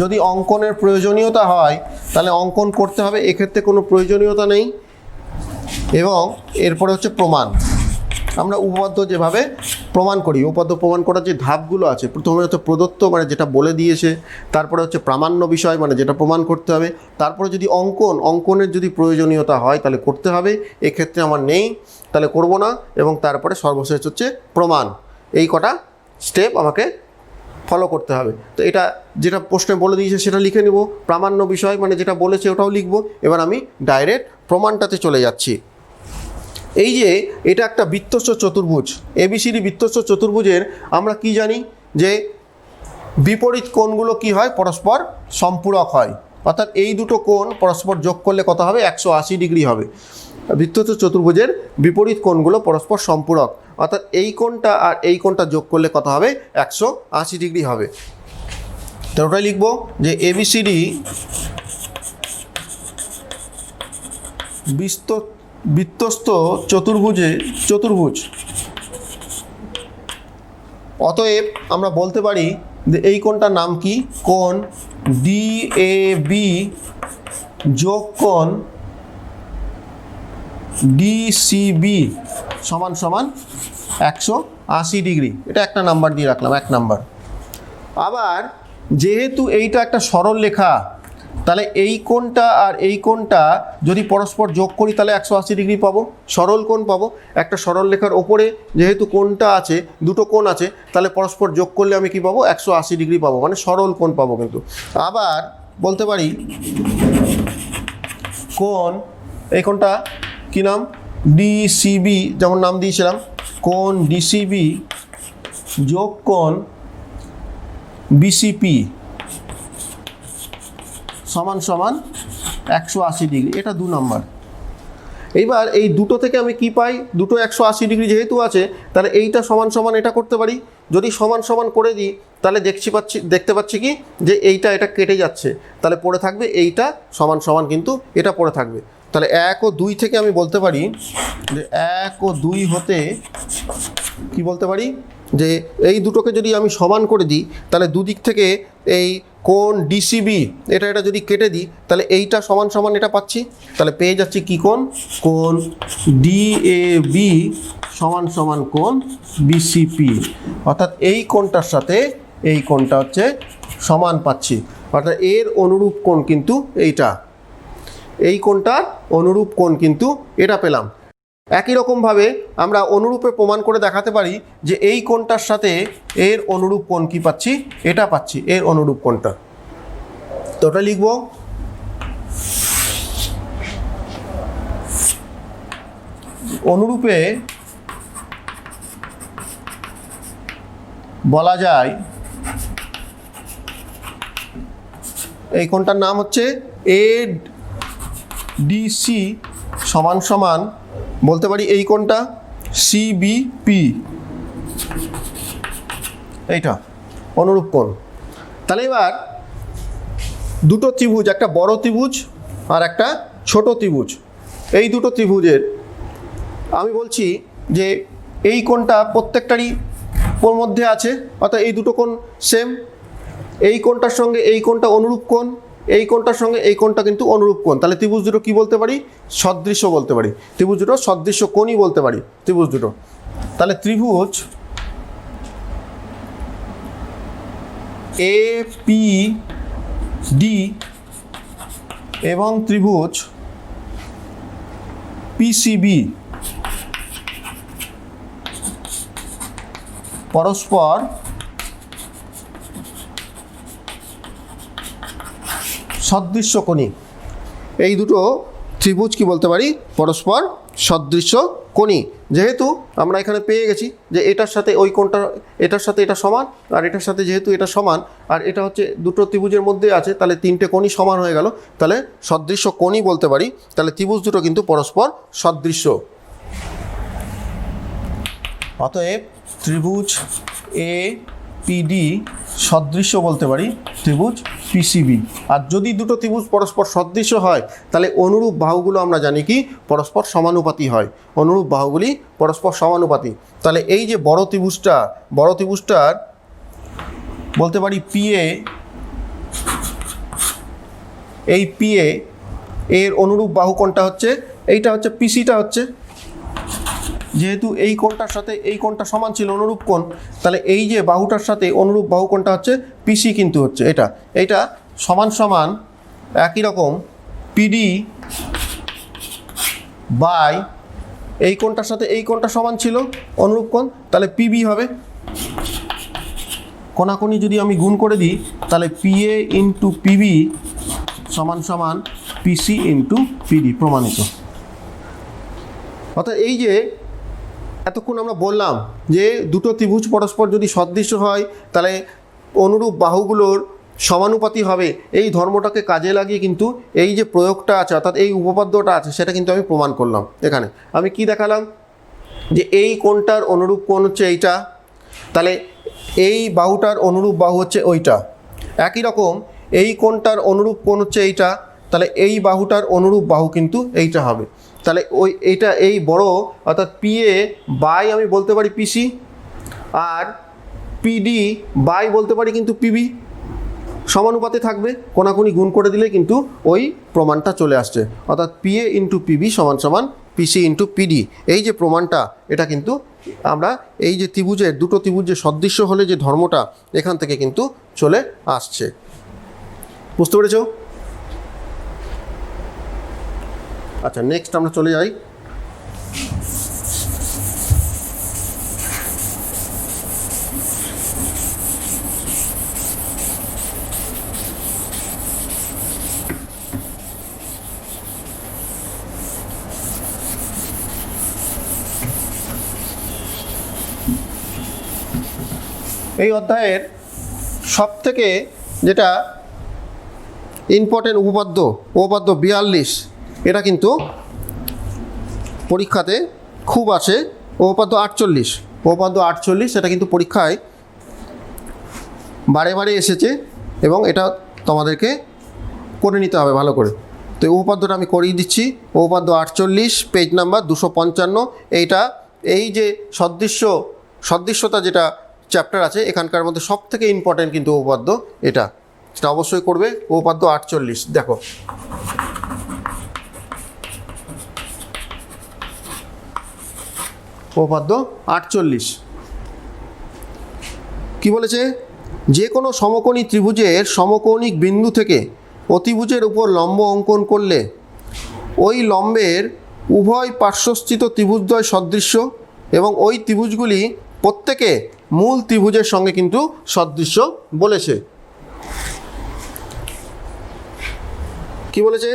যদি অঙ্কনের প্রয়োজনীয়তা হয় তাহলে অঙ্কন করতে হবে, এক্ষেত্রে কোনো প্রয়োজনীয়তা নেই। এবং এরপরে হচ্ছে প্রমাণ। আমরা উপপাদ্য যেভাবে প্রমাণ করি, উপপাদ্য প্রমাণ করার যে ধাপগুলো আছে, প্রথমে হচ্ছে প্রদত্ত মানে যেটা বলে দিয়েছে, তারপরে হচ্ছে প্রামাণ্য বিষয় মানে যেটা প্রমাণ করতে হবে, তারপরে যদি অঙ্কনের যদি প্রয়োজনীয়তা হয় তাহলে করতে হবে, এক্ষেত্রে আমার নেই তাহলে করব না, এবং তারপরে সর্বশেষ হচ্ছে প্রমাণ। এই কটা স্টেপ আমাকে ফলো করতে হবে। তো এটা যেটা প্রশ্নে বলে দিয়েছে সেটা লিখে নেব, প্রামাণ্য বিষয় মানে যেটা বলেছে ওটাও লিখব। এবার আমি ডাইরেক্ট প্রমাণটাতে চলে যাচ্ছি। এই যে এটা একটা বৃত্তস্থ চতুর্ভুজ, এবিসিডি বৃত্তস্থ চতুর্ভুজের আমরা কি জানি যে বিপরীত কোণগুলো কি হয়, পরস্পর সম্পূরক হয়। অর্থাৎ এই দুটো কোণ পরস্পর যোগ করলে কত হবে, 180 ডিগ্রি হবে। বৃত্তস্থ চতুর্ভুজের বিপরীত কোণগুলো পরস্পর সম্পূরক, অর্থাৎ এই কোণটা আর এই কোণটা যোগ করলে কত হবে, 180 ডিগ্রি হবে। তো ওটাই লিখব যে এবিসিডি বৃত্তস্থ চতুর্ভুজ। অতএব আমরা বলতে পারি যে এই কোণটার নাম কি, কোণ ডিএবি যোগ কোণ ডিসিবি সমান সমান 180 ডিগ্রি। এটা একটা নাম্বার দিয়ে রাখলাম, 1 নাম্বার। আবার যেহেতু এইটা একটা সরল রেখা, তাহলে এই কোণটা আর এই কোণটা যদি পরস্পর যোগ করি তাহলে 180 ডিগ্রি পাবো, সরল কোণ পাবো। একটা সরল রেখার ওপরে যেহেতু কোণটা আছে, দুটো কোণ আছে, তাহলে পরস্পর যোগ করলে আমি কি পাবো, 180 ডিগ্রি পাবো, মানে সরল কোণ পাবো। কিন্তু আবার বলতে পারি কোণ, এই কোণটা কী নাম, ডিসিবি, যেমন নাম দিয়েছিলাম, কোণ ডিসিবি যোগ কোণ বিসিপি সমান সমান 180 ডিগ্রি। এটা 2 নাম্বার। এইবার এই দুটো থেকে আমি কি পাই, দুটো 180 ডিগ্রি যেহেতু আছে, তাহলে এইটা সমান সমান এটা করতে পারি। যদি সমান সমান করে দিই তাহলে দেখতে পাচ্ছি কি যে এইটা এটা কেটে যাচ্ছে, তাহলে পড়ে থাকবে এইটা সমান সমান, কিন্তু এটা পড়ে থাকবে। তাহলে 1 ও 2 থেকে আমি বলতে পারি যে 1 ও 2 হতে কি বলতে পারি যে এই দুটোকে যদি আমি সমান করে দিই তাহলে দুদিক থেকে এই কোণ ডিসিবি এটা যদি কেটে দিই তাহলে এইটা সমান সমান এটা পাচ্ছি। তাহলে পেয়ে যাচ্ছি কি কোণ, কোণ ডিএবি সমান সমান কোণ বিসিপি। অর্থাৎ এই কোণটার সাথে এই কোণটা হচ্ছে সমান পাচ্ছি, অর্থাৎ এর অনুরূপ কোণ কিন্তু এইটা, এই কোণটার অনুরূপ কোণ কিন্তু এটা পেলাম। একই রকমভাবে আমরা অনুরূপে প্রমাণ করে দেখাতে পারি যে এই কোণটার সাথে এর অনুরূপ কোণ কি পাচ্ছি, এটা পাচ্ছি, এর অনুরূপ কোণটা। তো ওটা লিখব অনুরূপে বলা যায় এই কোণটার নাম হচ্ছে এডিসি সমান সমান বলতে পারি এই কোণটা সিবিপি, এইটা অনুরূপ কোণ। তাহলে এবার দুটো ত্রিভুজ, একটা বড় ত্রিভুজ আর একটা ছোট ত্রিভুজ, এই দুটো ত্রিভুজের আমি বলছি যে এই কোণটা প্রত্যেকটারই মধ্যে আছে, অর্থাৎ এই দুটো কোণ সেম। এই কোণটার সঙ্গে এই কোণটা অনুরূপ কোণ, এই কোণটার সঙ্গে এই কোণটা কিন্তু অনুরূপ কোণ। তাহলে ত্রিভুজ দুটো কী বলতে পারি, সদৃশ্য বলতে পারি। ত্রিভুজ দুটো সদৃশ্য কোণই বলতে পারি ত্রিভুজ দুটো। তাহলে ত্রিভুজ APD এবং ত্রিভুজ PCB পরস্পর সদৃশ্য কোণী। এই দুটো ত্রিভুজ কি বলতে পারি, পরস্পর সদৃশ্য কোণী। যেহেতু আমরা এখানে পেয়ে গেছি যে এটার সাথে ওই কোণটা, এটার সাথে এটা সমান, আর এটার সাথে যেহেতু এটা সমান, আর এটা হচ্ছে দুটো ত্রিভুজের মধ্যে আছে, তাহলে তিনটে কোণই সমান হয়ে গেল, তাহলে সদৃশ্য কোণই বলতে পারি। তাহলে ত্রিভুজ দুটো কিন্তু পরস্পর সদৃশ্য। অতএব ত্রিভুজ এ পিডি সদৃশ্য বলতে পারি ত্রিভুজ পিসিবি। আর যদি দুটো ত্রিভুজ পরস্পর সদৃশ্য হয় তাহলে অনুরূপ বাহুগুলো আমরা জানি কি পরস্পর সমানুপাতী হয়, অনুরূপ বাহুগুলি পরস্পর সমানুপাতী। তাহলে এই যে বড় ত্রিভুজটার বলতে পারি পিএ, এই পিএ এর অনুরূপ বাহু কোণটা হচ্ছে এইটা, হচ্ছে পিসিটা হচ্ছে, যেহেতু এই কোণটার সাথে এই কোণটা সমান ছিল অনুরূপ কোণ, তাহলে এই যে বাহুটার সাথে অনুরূপ বাহু কোণটা হচ্ছে পিসি কিন্তু হচ্ছে এটা সমান সমান একই রকম পিডি বাই এই কোণটার সাথে এই কোণটা সমান ছিল অনুরূপ কোণ, তাহলে পিবি হবে। কোণাকুণি যদি আমি গুণ করে দিই তাহলে পিএ ইন্টু পিবি সমান সমান পিসি ইন্টু পিডি, প্রমাণিত। অর্থাৎ এই যে এতক্ষণ আমরা বললাম যে দুটো ত্রিভুজ পরস্পর যদি সদৃশ্য হয় তাহলে অনুরূপ বাহুগুলোর সমানুপাতী হবে, এই ধর্মটাকে কাজে লাগিয়ে কিন্তু এই যে প্রয়োগটা আছে অর্থাৎ এই উপপাদ্যটা আছে সেটা কিন্তু আমি প্রমাণ করলাম। এখানে আমি কি দেখালাম যে এই কোণটার অনুরূপ কোণ হচ্ছে এইটা, তাহলে এই বাহুটার অনুরূপ বাহু হচ্ছে ওইটা। একই রকম এই কোণটার অনুরূপ কোণ হচ্ছে এইটা, তাহলে এই বাহুটার অনুরূপ বাহু কিন্তু এইটা হবে। তাহলে এইটা এই বড় অর্থাৎ পিএ বাই আমি বলতে পারি পিসি, আর পিডি বাই বলতে পারি কিন্তু পিবি, সমানুপাতে থাকবে, কোণাকুণি গুণ করে দিলে কিন্তু ওই প্রমাণটা চলে আসছে। অর্থাৎ পিএ ইন্টু পিবি সমান সমান পিসি ইন্টু পিডি, এই যে প্রমাণটা এটা কিন্তু আমরা এই যে ত্রিভুজের দুটো ত্রিভুজের সদৃশ্য হলে যে ধর্মটা এখান থেকে কিন্তু চলে আসছে। বুঝতে পেরেছ? আচ্ছা, নেক্সট আমরা চলে যাই। এই অধ্যায়ের সবথেকে যেটা ইম্পর্টেন্ট উপপাদ্য 42, এটা কিন্তু পরীক্ষাতে খুব আসে। উপপাদ্য 48 সেটা কিন্তু পরীক্ষায় বারে বারে এসেছে এবং এটা তোমাদেরকে করে নিতে হবে ভালো করে। তো এই উপপাদ্যটা আমি করিয়ে দিচ্ছি। উপপাদ্য 48 পেজ নাম্বার 255। এইটা এই যে সদৃশ্যতা যেটা চ্যাপ্টার আছে এখানকার মধ্যে সব থেকে ইম্পর্টেন্ট কিন্তু উপপাদ্য এটা, সেটা অবশ্যই করবে। উপপাদ্য 48 দেখো, উপপাদ্য 48 কি বলেছে? যে কোনো সমকোণী ত্রিভুজের সমকৌণিক বিন্দু থেকে অতিভুজের উপর লম্ব অঙ্কন করলে ওই লম্বের উভয় পার্শ্বস্থিত ত্রিভুজদ্বয় সদৃশ্য এবং ওই ত্রিভুজগুলি প্রত্যেকে মূল ত্রিভুজের সঙ্গে কিন্তু সদৃশ্য বলেছে। কি বলেছে?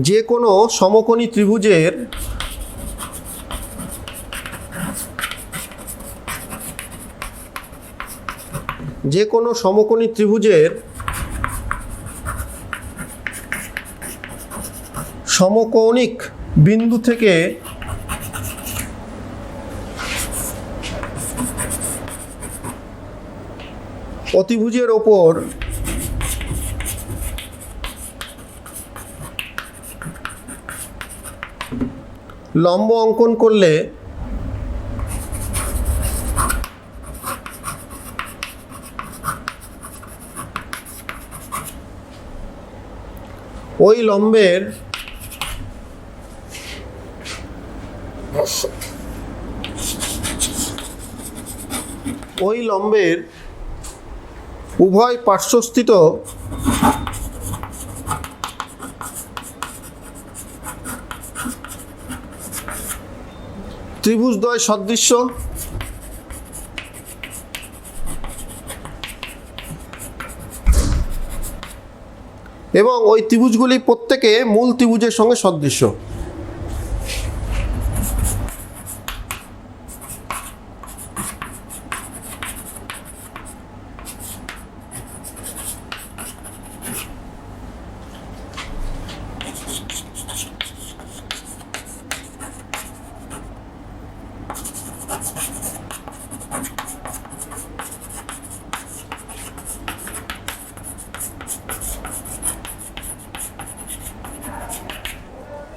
যে কোনো সমকোণী ত্রিভুজের সমকৌণিক বিন্দু থেকে অতিভুজের ওপর লম্ব অঙ্কন করলে ওই লম্বের উভয় পার্শ্বস্থিত ত্রিভুজদ্বয় সদৃশ্য এবং ওই ত্রিভুজগুলি প্রত্যেকে মূল ত্রিভুজের সঙ্গে সদৃশ্য।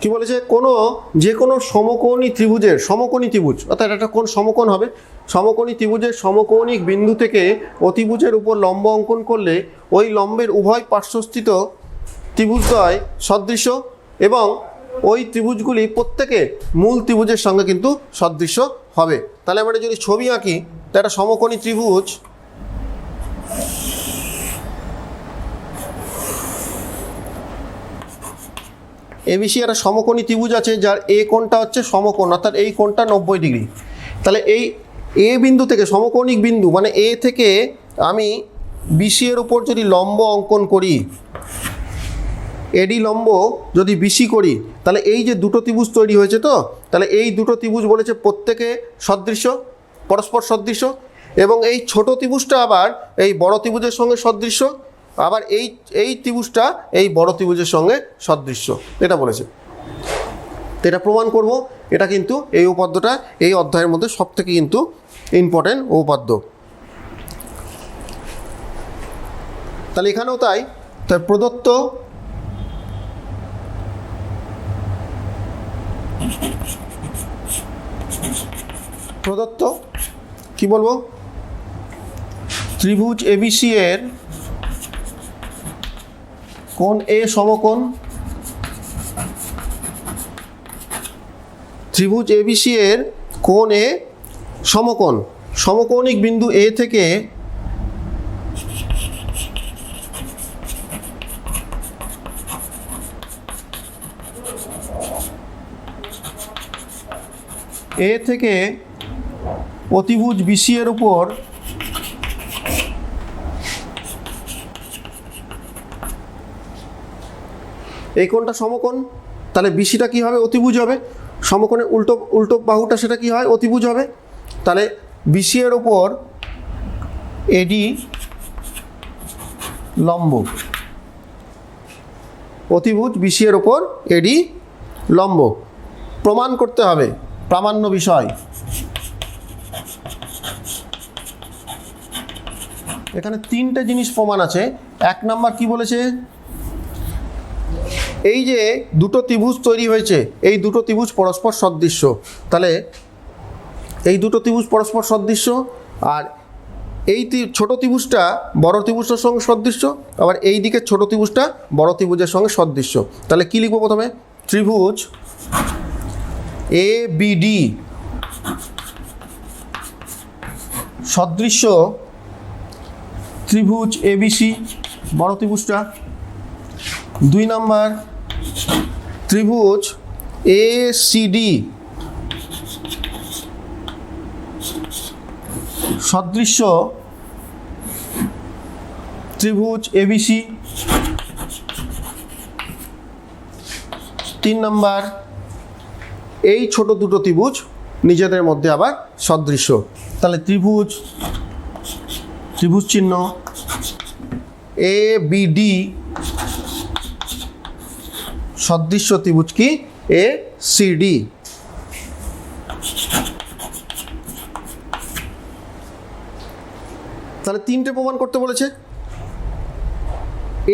কি বলেছে, যে কোনো সমকোণী ত্রিভুজের সমকোণী ত্রিভুজ, অর্থাৎ এটা কোন সমকোণ হবে, সমকোণী ত্রিভুজের সমকৌণিক বিন্দু থেকে অতিভুজের উপর লম্ব অঙ্কন করলে ওই লম্বের উভয় পার্শ্বস্থিত ত্রিভুজদ্বয় সদৃশ্য এবং ওই ত্রিভুজগুলি প্রত্যেকে মূল ত্রিভুজের সঙ্গে কিন্তু সদৃশ্য হবে। তাহলে আমরা যদি ছবি আঁকি, তো একটা সমকোণী ত্রিভুজ এবিসি একটা সমকোণী ত্রিভুজ আছে, যার এ কোণটা হচ্ছে সমকোণ, অর্থাৎ এই কোণটা 90 ডিগ্রি। তাহলে এই এ বিন্দু থেকে সমকৌণিক বিন্দু মানে এ থেকে আমি বিসি এর উপর যদি লম্ব অঙ্কন করি, এডি লম্ব যদি বিসি করি, তাহলে এই যে দুটো ত্রিভুজ তৈরি হয়েছে, তো তাহলে এই দুটো ত্রিভুজ বলেছে প্রত্যেকে সদৃশ্য, পরস্পর সদৃশ্য, এবং এই ছোট ত্রিভুজটা আবার এই বড় ত্রিভুজের সঙ্গে সদৃশ্য, আবার এই ত্রিভুজটা এই বড় ত্রিভুজের সঙ্গে সদৃশ্য, এটা বলেছে। তো এটা প্রমাণ করব। এটা কিন্তু এই উপপাদ্যটা এই অধ্যায়ের মধ্যে সবথেকে কিন্তু ইম্পর্টেন্ট উপপাদ্য। তাহলে এখানেও তাই। প্রদত্ত কি বলবো, ত্রিভুজ এবিসি এর কোণ এ সমকোণ, ত্রিভুজ এবিসি এর কোণ এ সমকোণ, সমকৌণিক বিন্দু এ থেকে অতিভুজ বিসি এর উপর এই কোণটা সমকোণ, তাহলে বিসিটা কি হবে, অতিভুজ হবে। সমকোণের উল্টো বাহুটা সেটা কি হয়, অতিভুজ হবে। তাহলে বিসি এর উপর এডি লম্ব, অতিভুজ বিসি এর উপর এডি লম্ব প্রমাণ করতে হবে, প্রামাণ্য বিষয়। এখানে তিনটে জিনিস প্রমাণ আছে। এক নাম্বার কি বলেছে, এই যে দুটো ত্রিভুজ তৈরি হয়েছে, এই দুটো ত্রিভুজ পরস্পর সদৃশ্য। তাহলে এই দুটো ত্রিভুজ পরস্পর সদৃশ্য, আর এই ছোট ত্রিভুজটা বড় ত্রিভুজের সঙ্গে সদৃশ্য, আবার এই দিকে ছোট ত্রিভুজটা বড় ত্রিভুজের সঙ্গে সদৃশ্য। তাহলে কি লিখবো প্রথমে, ত্রিভুজ এ বিডি সদৃশ্য ত্রিভুজ এবিসি, বড় ত্রিভুজটা। 2 নাম্বার, ত্রিভুজ এসিডি সদৃশ্য ত্রিভুজ এবিসি। 3 নাম্বার, এই ছোট দুটো ত্রিভুজ নিজেদের মধ্যে আবার সদৃশ্য। তাহলে ত্রিভুজ চিহ্ন এ বিডি সদৃশ্য ত্রিভুজ কি, এ সিডি। তাহলে তিনটে প্রমাণ করতে বলেছে।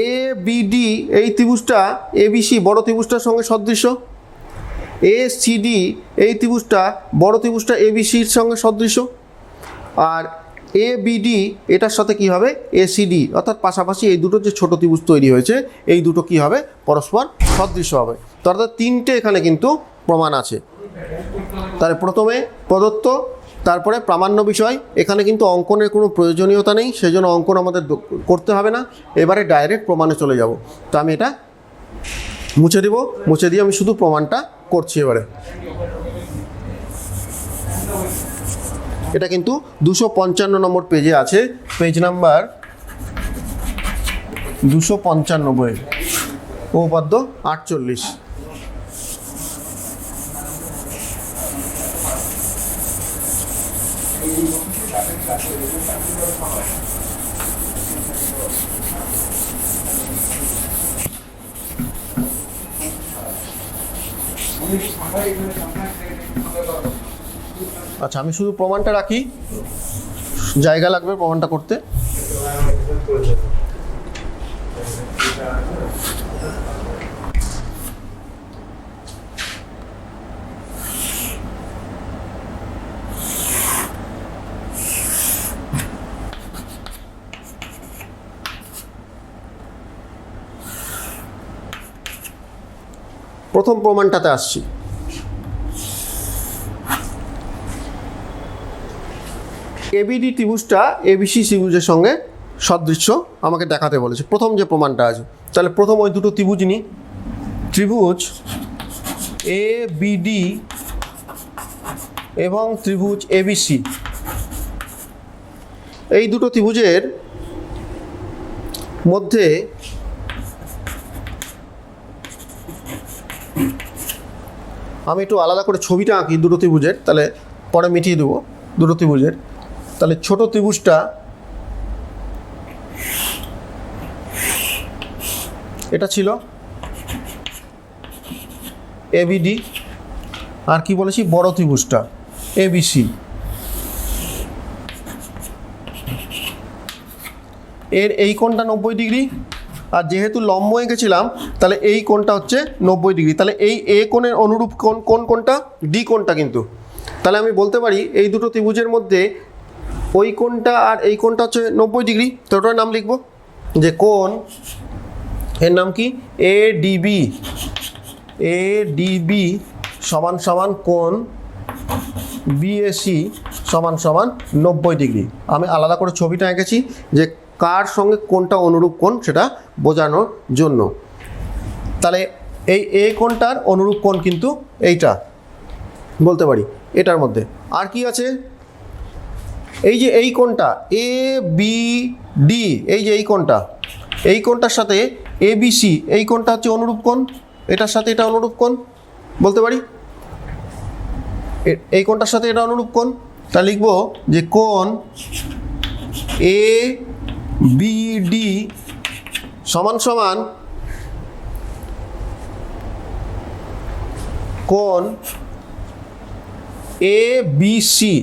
এ বিডি এই ত্রিভুজটা এবিসি বড় ত্রিভুজটার সঙ্গে সদৃশ্য, এ সিডি এই ত্রিভুজটা বড় ত্রিভুজটা এবিসির সঙ্গে সদৃশ্য, আর এ বিডি এটার সাথে কি হবে, এসিডি, অর্থাৎ পাশাপাশি এই দুটো যে ছোট ত্রিভুজ তৈরি হয়েছে এই দুটো কি হবে, পরস্পর সদৃশ্য হবে। তো অর্থাৎ তিনটে এখানে কিন্তু প্রমাণ আছে। তাহলে প্রথমে প্রদত্ত, তারপরে প্রামাণ্য বিষয়। এখানে কিন্তু অঙ্কনের কোনো প্রয়োজনীয়তা নেই, সেই জন্য অঙ্কন আমাদের করতে হবে না। এবারে ডাইরেক্ট প্রমাণে চলে যাব। তো আমি এটা মুছে দেব, মুছে দিয়ে আমি শুধু প্রমাণটা করছি এবারে। এটা কিন্তু 255 নম্বর পেজে আছে, পেজ নাম্বার 295। উপপাদ্য 48। আচ্ছা, আমি শুধু প্রমাণটা রাখি, জায়গা লাগবে প্রমাণটা করতে। প্রথম প্রমাণটাতে আসছি। এবিডি ত্রিভুজটা এবিসি ত্রিভুজের সঙ্গে সদৃশ্য আমাকে দেখাতে বলেছে, প্রথম যে প্রমাণটা আছে। তাহলে প্রথম ওই দুটো ত্রিভুজ নিই। ত্রিভুজ এবিডি এবং ত্রিভুজ এবিসি, এই দুটো ত্রিভুজের মধ্যে আমি একটু আলাদা করে ছবিটা আঁকি দুটো ত্রিভুজের, তাহলে পরে মিটিয়ে দেবো দুটো ত্রিভুজের। তাহলে ছোট ত্রিভুজটা এটা ছিল এবিডি, আর কি বলেছি বড় ত্রিভুজটা এবিসি। এর এই কোণটা 90 ডিগ্রি, আর যেহেতু লম্ব এঁকেছিলাম তাহলে এই কোণটা হচ্ছে 90 ডিগ্রি। তাহলে এই এ কোণের অনুরূপ কোণটা ডি কোণটা কিন্তু। তাহলে আমি বলতে পারি এই দুটো ত্রিভুজের মধ্যে ওই কোণটা আর এই কোণটা হচ্ছে 90 ডিগ্রি। তো ওটার নাম লিখব যে কোণ, এর নাম কি এডিবি। এডিবি সমান সমান কোণ বিএসি সমান সমান 90 ডিগ্রি। আমি আলাদা করে ছবিটা এঁকেছি যে কার সঙ্গে কোনটা অনুরূপ কোণ সেটা বোঝানোর জন্য। তাহলে এই এ কোণটার অনুরূপ কোণ কিন্তু এইটা বলতে পারি এটার মধ্যে। আর কি আছে, এই যে এই কোণটা এ বি ডি, এই যে এই কোণটার সাথে এবিসি, এই কোণটা হচ্ছে অনুরূপ কোণ, এটার সাথে এটা অনুরূপ কোণ বলতে পারি। এই কোণটার সাথে এটা অনুরূপ কোণ। তা লিখব যে কোণ এ বিডি সমান সমান কোণ এবিসি।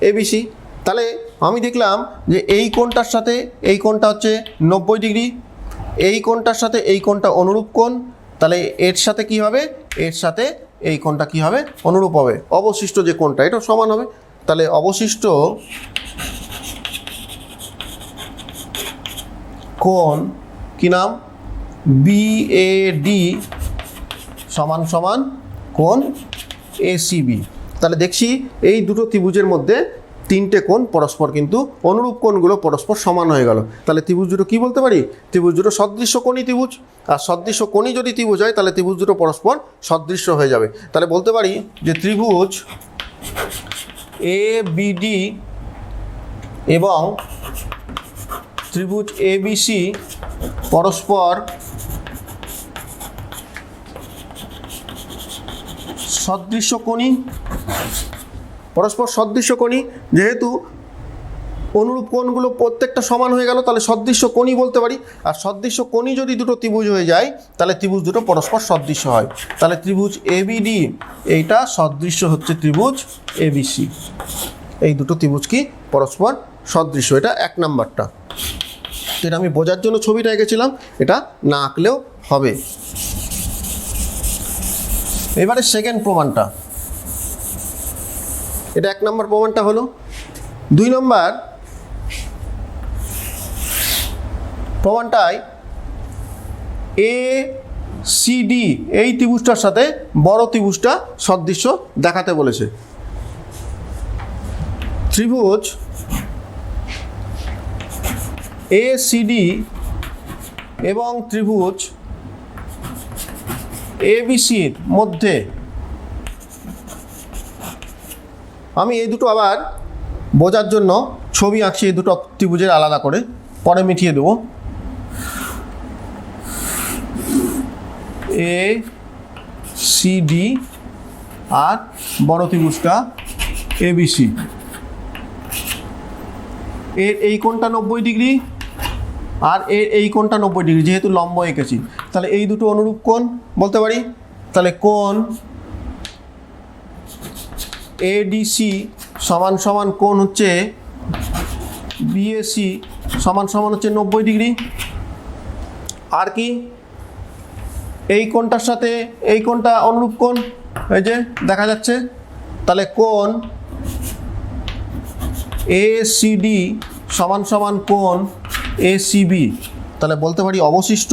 এবিসি, তাহলে আমি দেখলাম যে এই কোণটার সাথে এই কোণটা হচ্ছে 90 ডিগ্রি, এই কোণটার সাথে এই কোণটা অনুরূপ কোণ। তাহলে এর সাথে কি হবে, এর সাথে এই কোণটা কি হবে, অনুরূপ হবে। অবশিষ্ট যে কোণটা এটা সমান হবে। তাহলে অবশিষ্ট কোণ কি নাম বিএডি সমান সমান কোণ এসিবি। তাহলে দেখছি এই দুটো ত্রিভুজের মধ্যে তিনটে কোণ পরস্পর কিন্তু অনুরূপ কোণগুলো পরস্পর সমান হয়ে গেল। তাহলে ত্রিভুজ দুটো কী বলতে পারি, ত্রিভুজ দুটো সদৃশ্য কোণী ত্রিভুজ। আর সদৃশ্য কোণী যদি ত্রিভুজ হয় তাহলে ত্রিভুজ দুটো পরস্পর সদৃশ্য হয়ে যাবে। তাহলে বলতে পারি যে ত্রিভুজ এ বিডি এবং ত্রিভুজ এবিসি পরস্পর সদৃশ্য কোণী। পরস্পর সদৃশ্য কোণী, যেহেতু অনুরূপ কোণগুলো প্রত্যেকটা সমান হয়ে গেল তাহলে সদৃশ্য কোণী বলতে পারি। আর সদৃশ্য কোণী যদি দুটো ত্রিভুজ হয়ে যায় তাহলে ত্রিভুজ দুটো পরস্পর সদৃশ্য হয়। তাহলে ত্রিভুজ এবিডি এইটা সদৃশ্য হচ্ছে ত্রিভুজ এবিসি। এই দুটো ত্রিভুজ কি পরস্পর সদৃশ্য। এটা এক নাম্বারটা, এটা আমি বোঝার জন্য ছবিটা এঁকেছিলাম, এটা না আঁকলেও হবে। এবারে সেকেন্ড প্রমাণটা, এটা এক নম্বর প্রমাণটা হলো। 2 নম্বর প্রমাণটায় এ সিডি এই ত্রিভুজটার সাথে বড় ত্রিভুজটা সদৃশ্য দেখাতে বলেছে। ত্রিভুজ এ সিডি এবং ত্রিভুজ এবিসির মধ্যে, আমি এই দুটো আবার বোঝার জন্য ছবি আঁকছি এই দুটো ত্রিভুজের আলাদা করে, পরে মিটিয়ে দেবো। এ সি ডি আর বড় ত্রিভুজটা এবিসি। এর এই কোণটা 90 ডিগ্রি আর এর এই কোণটা 90 ডিগ্রি, যেহেতু লম্ব এঁকেছি তাহলে এই দুটো অনুরূপ কোণ বলতে পারি। তাহলে কোণ এডিসি সমান সমান কোণ হচ্ছে বিএসি সমান সমান হচ্ছে 90 ডিগ্রি। আর কি এই কোণটার সাথে এই কোণটা অনুরূপ কোণ, এই যে দেখা যাচ্ছে। তাহলে কোণ এসিডি সমান সমান কোণ এসিবি। তাহলে বলতে পারি অবশিষ্ট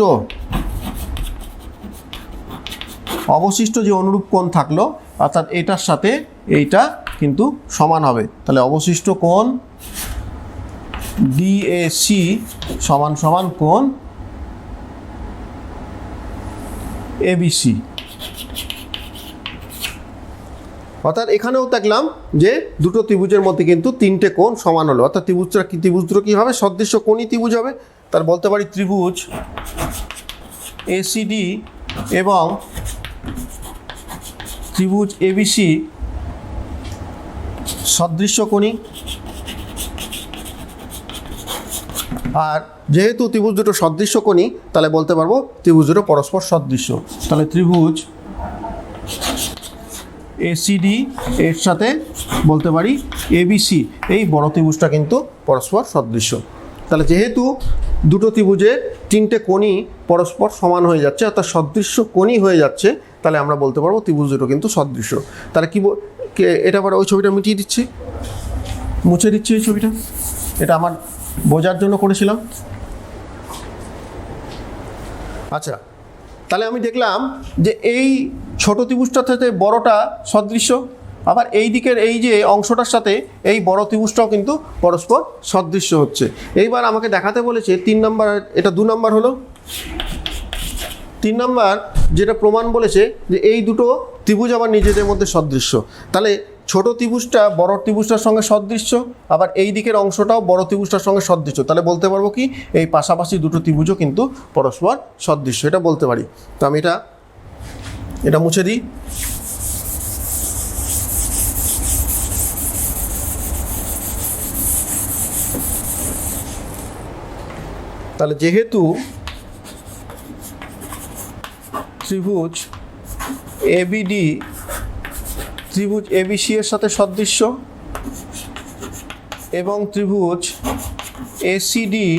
যে অনুরূপ কোণ থাকলো অর্থাৎ এটার সাথে এইটা কিন্তু সমান হবে। তাহলে অবশিষ্ট কোণ ডিএসি সমান সমান কোণ এবিসি। অর্থাৎ এখানেও দেখলাম যে দুটো ত্রিভুজের মধ্যে কিন্তু তিনটে কোণ সমান হলো, অর্থাৎ ত্রিভুজ দুটো কী হবে, সদৃশ্য কোণই ত্রিভুজ হবে। তার বলতে পারি ত্রিভুজ এসিডি এবং ত্রিভুজ এবিসি সদৃশ্য কোণী। আর যেহেতু ত্রিভুজ দুটো সদৃশ্য কোণী তাহলে বলতে পারবো ত্রিভুজ দুটো পরস্পর সদৃশ্য। তাহলে ত্রিভুজ এসিডি এর সাথে বলতে পারি এবিসি এই বড় ত্রিভুজটা কিন্তু পরস্পর সদৃশ্য। তাহলে যেহেতু দুটো ত্রিভুজে তিনটে কোণই পরস্পর সমান হয়ে যাচ্ছে অর্থাৎ সদৃশ্য কোণই হয়ে যাচ্ছে, তাহলে আমরা বলতে পারবো ত্রিভুজ দুটো কিন্তু সদৃশ্য। তাহলে এটা আবার ওই ছবিটা মিটিয়ে দিচ্ছি, মুছে দিচ্ছি এই ছবিটা, এটা আমার বোঝার জন্য করেছিলাম। আচ্ছা, তাহলে আমি দেখলাম যে এই ছোট ত্রিভুজটার সাথে বড়টা সদৃশ্য, আবার এই দিকের এই যে অংশটার সাথে এই বড় ত্রিভুজটাও কিন্তু পরস্পর সদৃশ্য হচ্ছে। এইবার আমাকে দেখাতে বলেছে 3 নম্বর, এটা 2 নম্বর হলো। 3 নম্বর যেটা প্রমাণ বলেছে যে এই দুটো ত্রিভুজ আবার নিজেদের মধ্যে সদৃশ্য। তাহলে ছোট ত্রিভুজটা বড় ত্রিভুজটার সঙ্গে সদৃশ্য, আবার এই দিকের অংশটাও বড় ত্রিভুজটার সঙ্গে সদৃশ্য। তাহলে বলতে পারবো কি এই পাশাপাশি দুটো ত্রিভুজও কিন্তু পরস্পর সদৃশ্য, এটা বলতে পারি। তো আমি এটা মুছে দিই। তাহলে যেহেতু ত্রিভুজ এবিডি ত্রিভুজ এবিসি এর সাথে সদৃশ্য এবং ত্রিভুজ এসিডি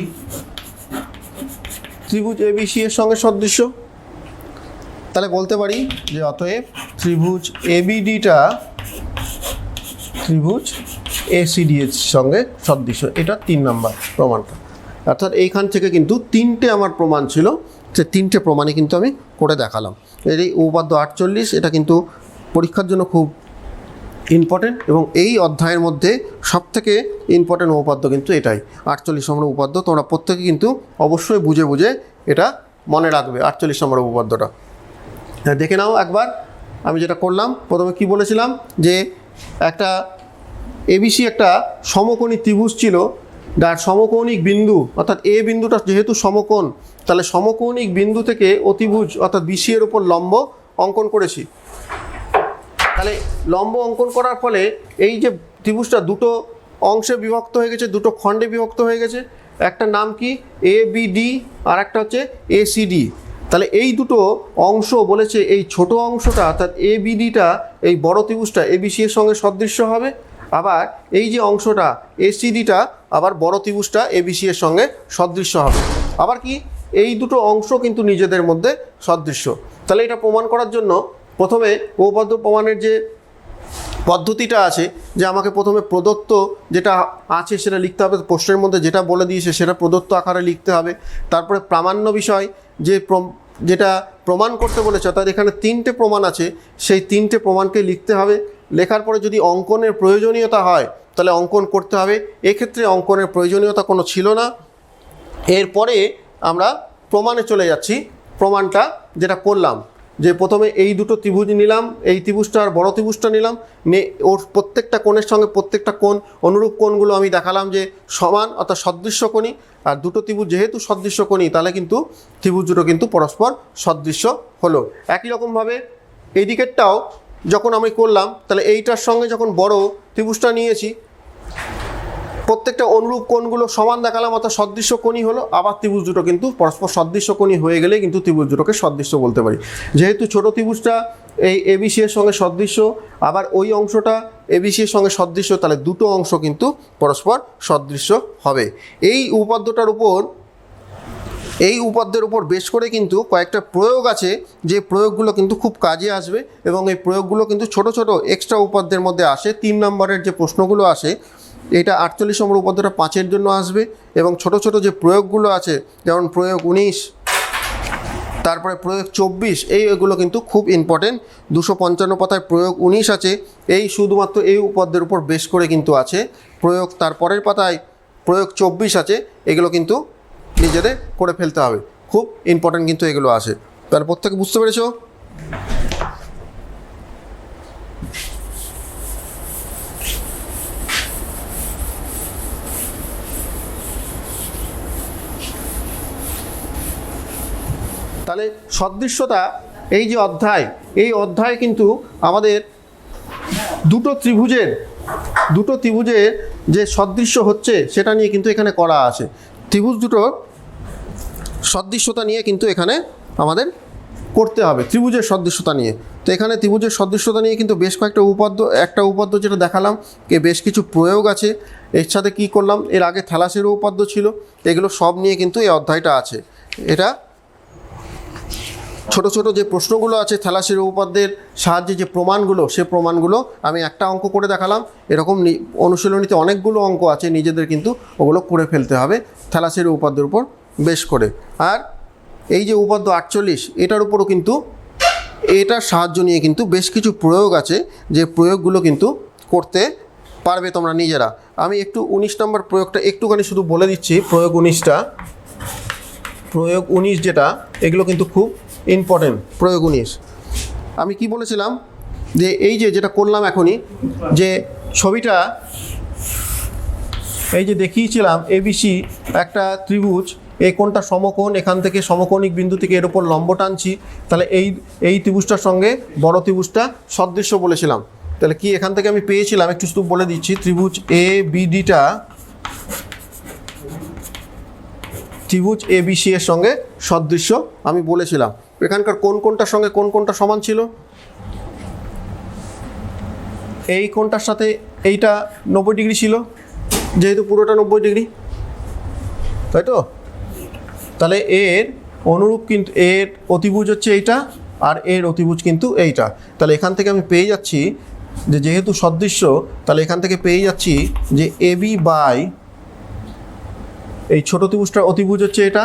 ত্রিভুজ এবিসি এর সঙ্গে সদৃশ্য, তাহলে বলতে পারি যে অতএব ত্রিভুজ এবিডিটা ত্রিভুজ এসিডি এর সঙ্গে সদৃশ্য। এটা 3 নম্বর প্রমাণটা। অর্থাৎ এইখান থেকে কিন্তু 3টে আমার প্রমাণ ছিল, সে 3টে প্রমাণই কিন্তু আমি করে দেখালাম। এই উপপাদ্য 48 এটা কিন্তু পরীক্ষার জন্য খুব ইম্পর্টেন্ট এবং এই অধ্যায়ের মধ্যে সবথেকে ইম্পর্টেন্ট উপপাদ্য কিন্তু এটাই 48 নম্বর উপপাদ্য। তোমরা প্রত্যেকে কিন্তু অবশ্যই বুঝে বুঝে এটা মনে রাখবে 48 নম্বর উপপাদ্যটা। দেখে নাও একবার আমি যেটা করলাম। প্রথমে কি বলেছিলাম যে একটা এবিসি একটা সমকোণী ত্রিভুজ ছিল, যার সমকৌণিক বিন্দু অর্থাৎ এ বিন্দুটা যেহেতু সমকোণ, তাহলে সমকৌণিক বিন্দু থেকে অতিভুজ অর্থাৎ বিসি এর উপর লম্ব অঙ্কন করেছি। তাহলে লম্ব অঙ্কন করার ফলে এই যে ত্রিভুজটা দুটো অংশে বিভক্ত হয়ে গেছে, দুটো খণ্ডে বিভক্ত হয়ে গেছে। একটা নাম কি এ বিডি আর একটা হচ্ছে এসিডি। তাহলে এই দুটো অংশ বলেছে এই ছোট অংশটা অর্থাৎ এ বিডিটা এই বড় ত্রিভুজটা এবিসি এর সঙ্গে সদৃশ্য হবে, আবার এই যে অংশটা এসিডিটা আবার বড় ত্রিভুজটা এবিসি এর সঙ্গে সদৃশ্য হবে। আবার কি এই দুটো অংশ কিন্তু নিজেদের মধ্যে সদৃশ্য। তাহলে এটা প্রমাণ করার জন্য প্রথমে উপপাদ্য প্রমাণের যে পদ্ধতিটা আছে, যে আমাকে প্রথমে প্রদত্ত যেটা আছে সেটা লিখতে হবে, প্রশ্নের মধ্যে যেটা বলে দিয়েছে সেটা প্রদত্ত আকারে লিখতে হবে। তারপরে প্রামাণ্য বিষয় যেটা প্রমাণ করতে বলেছে, অর্থাৎ এখানে 3টে প্রমাণ আছে, সেই 3টে প্রমাণকে লিখতে হবে। লেখার পরে যদি অঙ্কনের প্রয়োজনীয়তা হয় তাহলে অঙ্কন করতে হবে। এক্ষেত্রে অঙ্কনের প্রয়োজনীয়তা কোনো ছিল না। এরপরে আমরা প্রমাণে চলে যাচ্ছি। প্রমাণটা যেটা করলাম যে প্রথমে এই দুটো ত্রিভুজ নিলাম, এই ত্রিভুজটা আর বড় ত্রিভুজটা নিলাম, ওর প্রত্যেকটা কোণের সঙ্গে প্রত্যেকটা কোণ অনুরূপ কোণগুলো আমি দেখালাম যে সমান অর্থাৎ সদৃশ্যকোণী। আর দুটো ত্রিভুজ যেহেতু সদৃশ্যকোণী তাহলে কিন্তু ত্রিভুজ দুটো কিন্তু পরস্পর সদৃশ্য হলো। একই রকমভাবে এই দিকেরটাও যখন আমি করলাম তাহলে এইটার সঙ্গে যখন বড় ত্রিভুজটা নিয়েছি, প্রত্যেকটা অনুরূপ কোণগুলো সমান দেখালাম অর্থাৎ সদৃশ্যকোণী হলো। আবার ত্রিভুজ দুটো কিন্তু পরস্পর সদৃশ্যকোণী হয়ে গেলে কিন্তু ত্রিভুজ দুটোকে সদৃশ্য বলতে পারি। যেহেতু ছোট ত্রিভুজটা এই এবিসি এর সঙ্গে সদৃশ্য, আবার ওই অংশটা এবিসি এর সঙ্গে সদৃশ্য, তাহলে দুটো অংশ কিন্তু পরস্পর সদৃশ্য হবে। এই উপপাদ্যের উপর বেশ করে কিন্তু কয়েকটা প্রয়োগ আছে, যে প্রয়োগগুলো কিন্তু খুব কাজে আসবে এবং এই প্রয়োগগুলো কিন্তু ছোট ছোট এক্সট্রা উপপাদ্যের মধ্যে আসে। 3 নম্বরের যে প্রশ্নগুলো আসে, এটা 48 নম্বর উপপাদ্যটা 5-এর জন্য আসবে, এবং ছোট ছোট যে প্রয়োগগুলো আছে যেমন প্রয়োগ 19, তারপরে প্রয়োগ 24, এইগুলো কিন্তু খুব ইম্পর্টেন্ট। 255 পাতায় প্রয়োগ 19 আছে, এই শুধুমাত্র এই উপপাদ্যের উপর বেশ করে কিন্তু আছে। প্রয়োগ তারপরের পাতায় প্রয়োগ 24 আছে, এগুলো কিন্তু নিজেদের করে ফেলতে হবে, খুব ইম্পর্টেন্ট কিন্তু এগুলো আসে। তাহলে প্রত্যেকে বুঝতে পেরেছো? তাহলে সদৃশ্যতা এই যে অধ্যায়, এই অধ্যায়ে কিন্তু আমাদের দুটো ত্রিভুজের যে সদৃশ্য হচ্ছে সেটা নিয়ে কিন্তু এখানে করা আছে। ত্রিভুজ দুটোর সদৃশ্যতা নিয়ে কিন্তু এখানে আমাদের করতে হবে, ত্রিভুজের সদৃশ্যতা নিয়ে। তো এখানে ত্রিভুজের সদৃশ্যতা নিয়ে কিন্তু বেশ কয়েকটা একটা উপপাদ্য যেটা দেখালাম, বেশ কিছু প্রয়োগ আছে। এর সাথে কী করলাম, এর আগে থ্যালাসের উপপাদ্য ছিল, এগুলো সব নিয়ে কিন্তু এই অধ্যায়টা আছে। এটা ছোট ছোট যে প্রশ্নগুলো আছে থ্যালাসের উপপাদ্যের সাহায্যে যে প্রমাণগুলো, সে প্রমাণগুলো আমি একটা অঙ্ক করে দেখালাম। এরকম অনুশীলনীতে অনেকগুলো অঙ্ক আছে, নিজেদের কিন্তু ওগুলো করে ফেলতে হবে থ্যালাসের উপপাদ্যের উপর বেশ করে। আর এই যে উপপাদ্য 48, এটার উপরও কিন্তু এটার সাহায্য নিয়ে কিন্তু বেশ কিছু প্রয়োগ আছে, যে প্রয়োগগুলো কিন্তু করতে পারবে তোমরা নিজেরা। আমি একটু 19 নম্বর প্রয়োগটা একটুখানি শুধু বলে দিচ্ছি। প্রয়োগ 19 যেটা, এগুলো কিন্তু খুব ইম্পর্টেন্ট। প্রয়োগ 19 আমি কি বলেছিলাম, যে এই যেটা করলাম এখনই, যে ছবিটা এই যে দেখিয়েছিলাম এবিসি একটা ত্রিভুজ, এই কোণটা সমকোণ, এখান থেকে সমকোণিক বিন্দু থেকে এর উপর লম্ব টানছি, তাহলে এই ত্রিভুজটার সঙ্গে বড় ত্রিভুজটা সদৃশ্য বলেছিলাম। তাহলে কি এখান থেকে আমি পেয়েছিলাম, একটু শুধু বলে দিচ্ছি। ত্রিভুজ এবিসি এর সঙ্গে সদৃশ্য আমি বলেছিলাম। এখানকার কোনটার সঙ্গে কোনটা সমান ছিল, এই কোণটার সাথে এইটা 90 ডিগ্রি ছিল, যেহেতু পুরোটা 90 ডিগ্রি, তাই তো? তাহলে এর অনুরূপ কিন্তু এর অতিভুজ হচ্ছে এইটা, আর এর অতিভুজ কিন্তু এইটা। তাহলে এখান থেকে আমি পেয়ে যাচ্ছি যে যেহেতু সদৃশ্য, তাহলে এখান থেকে পেয়ে যাচ্ছি যে এবি বাই এই ছোট ত্রিভুজটার অতিভুজ হচ্ছে এটা,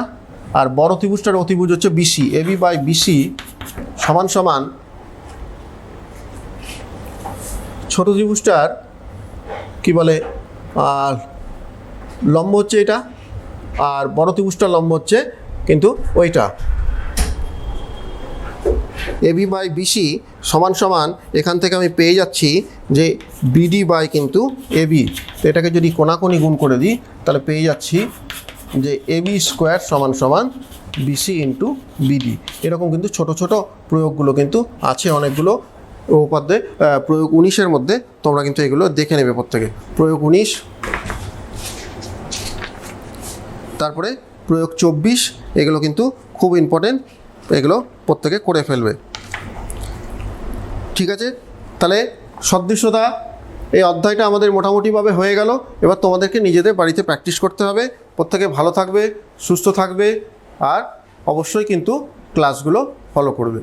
আর বড় ত্রিভুজটার অতিভুজ হচ্ছে বিসি। এবি বাই বিসি সমান সমান ছোট ত্রিভুজটার কি বলে লম্ব হচ্ছে এটা, আর বড় ত্রিভুজটার লম্ব হচ্ছে কিন্তু ওইটা। এবি বাই বিসি সমান সমান এখান থেকে আমি পেয়ে যাচ্ছি যে বিডি বাই কিন্তু এবি। তো এটাকে যদি কোণাকোণি গুণ করে দিই তাহলে পেয়ে যাচ্ছি যে এবি স্কোয়ার সমান সমান বিসি ইন্টু বিডি। এরকম কিন্তু ছোট ছোট প্রয়োগগুলো কিন্তু আছে অনেকগুলো উপপাদ্যে। প্রয়োগ 19-এর মধ্যে তোমরা কিন্তু এগুলো দেখে নেবে প্রত্যেকে। প্রয়োগ 19, তারপরে প্রয়োগ 24, এগুলো কিন্তু খুব ইম্পর্টেন্ট, এগুলো প্রত্যেকে করে ফেলবে। ঠিক আছে, তাহলে সদৃশ্যতা এই অধ্যায়টা আমাদের মোটামুটিভাবে হয়ে গেল। এবার তোমাদেরকে নিজেদের বাড়িতে প্র্যাকটিস করতে হবে। প্রত্যেকে ভালো থাকবে, সুস্থ থাকবে, আর অবশ্যই কিন্তু ক্লাসগুলো ফলো করবে।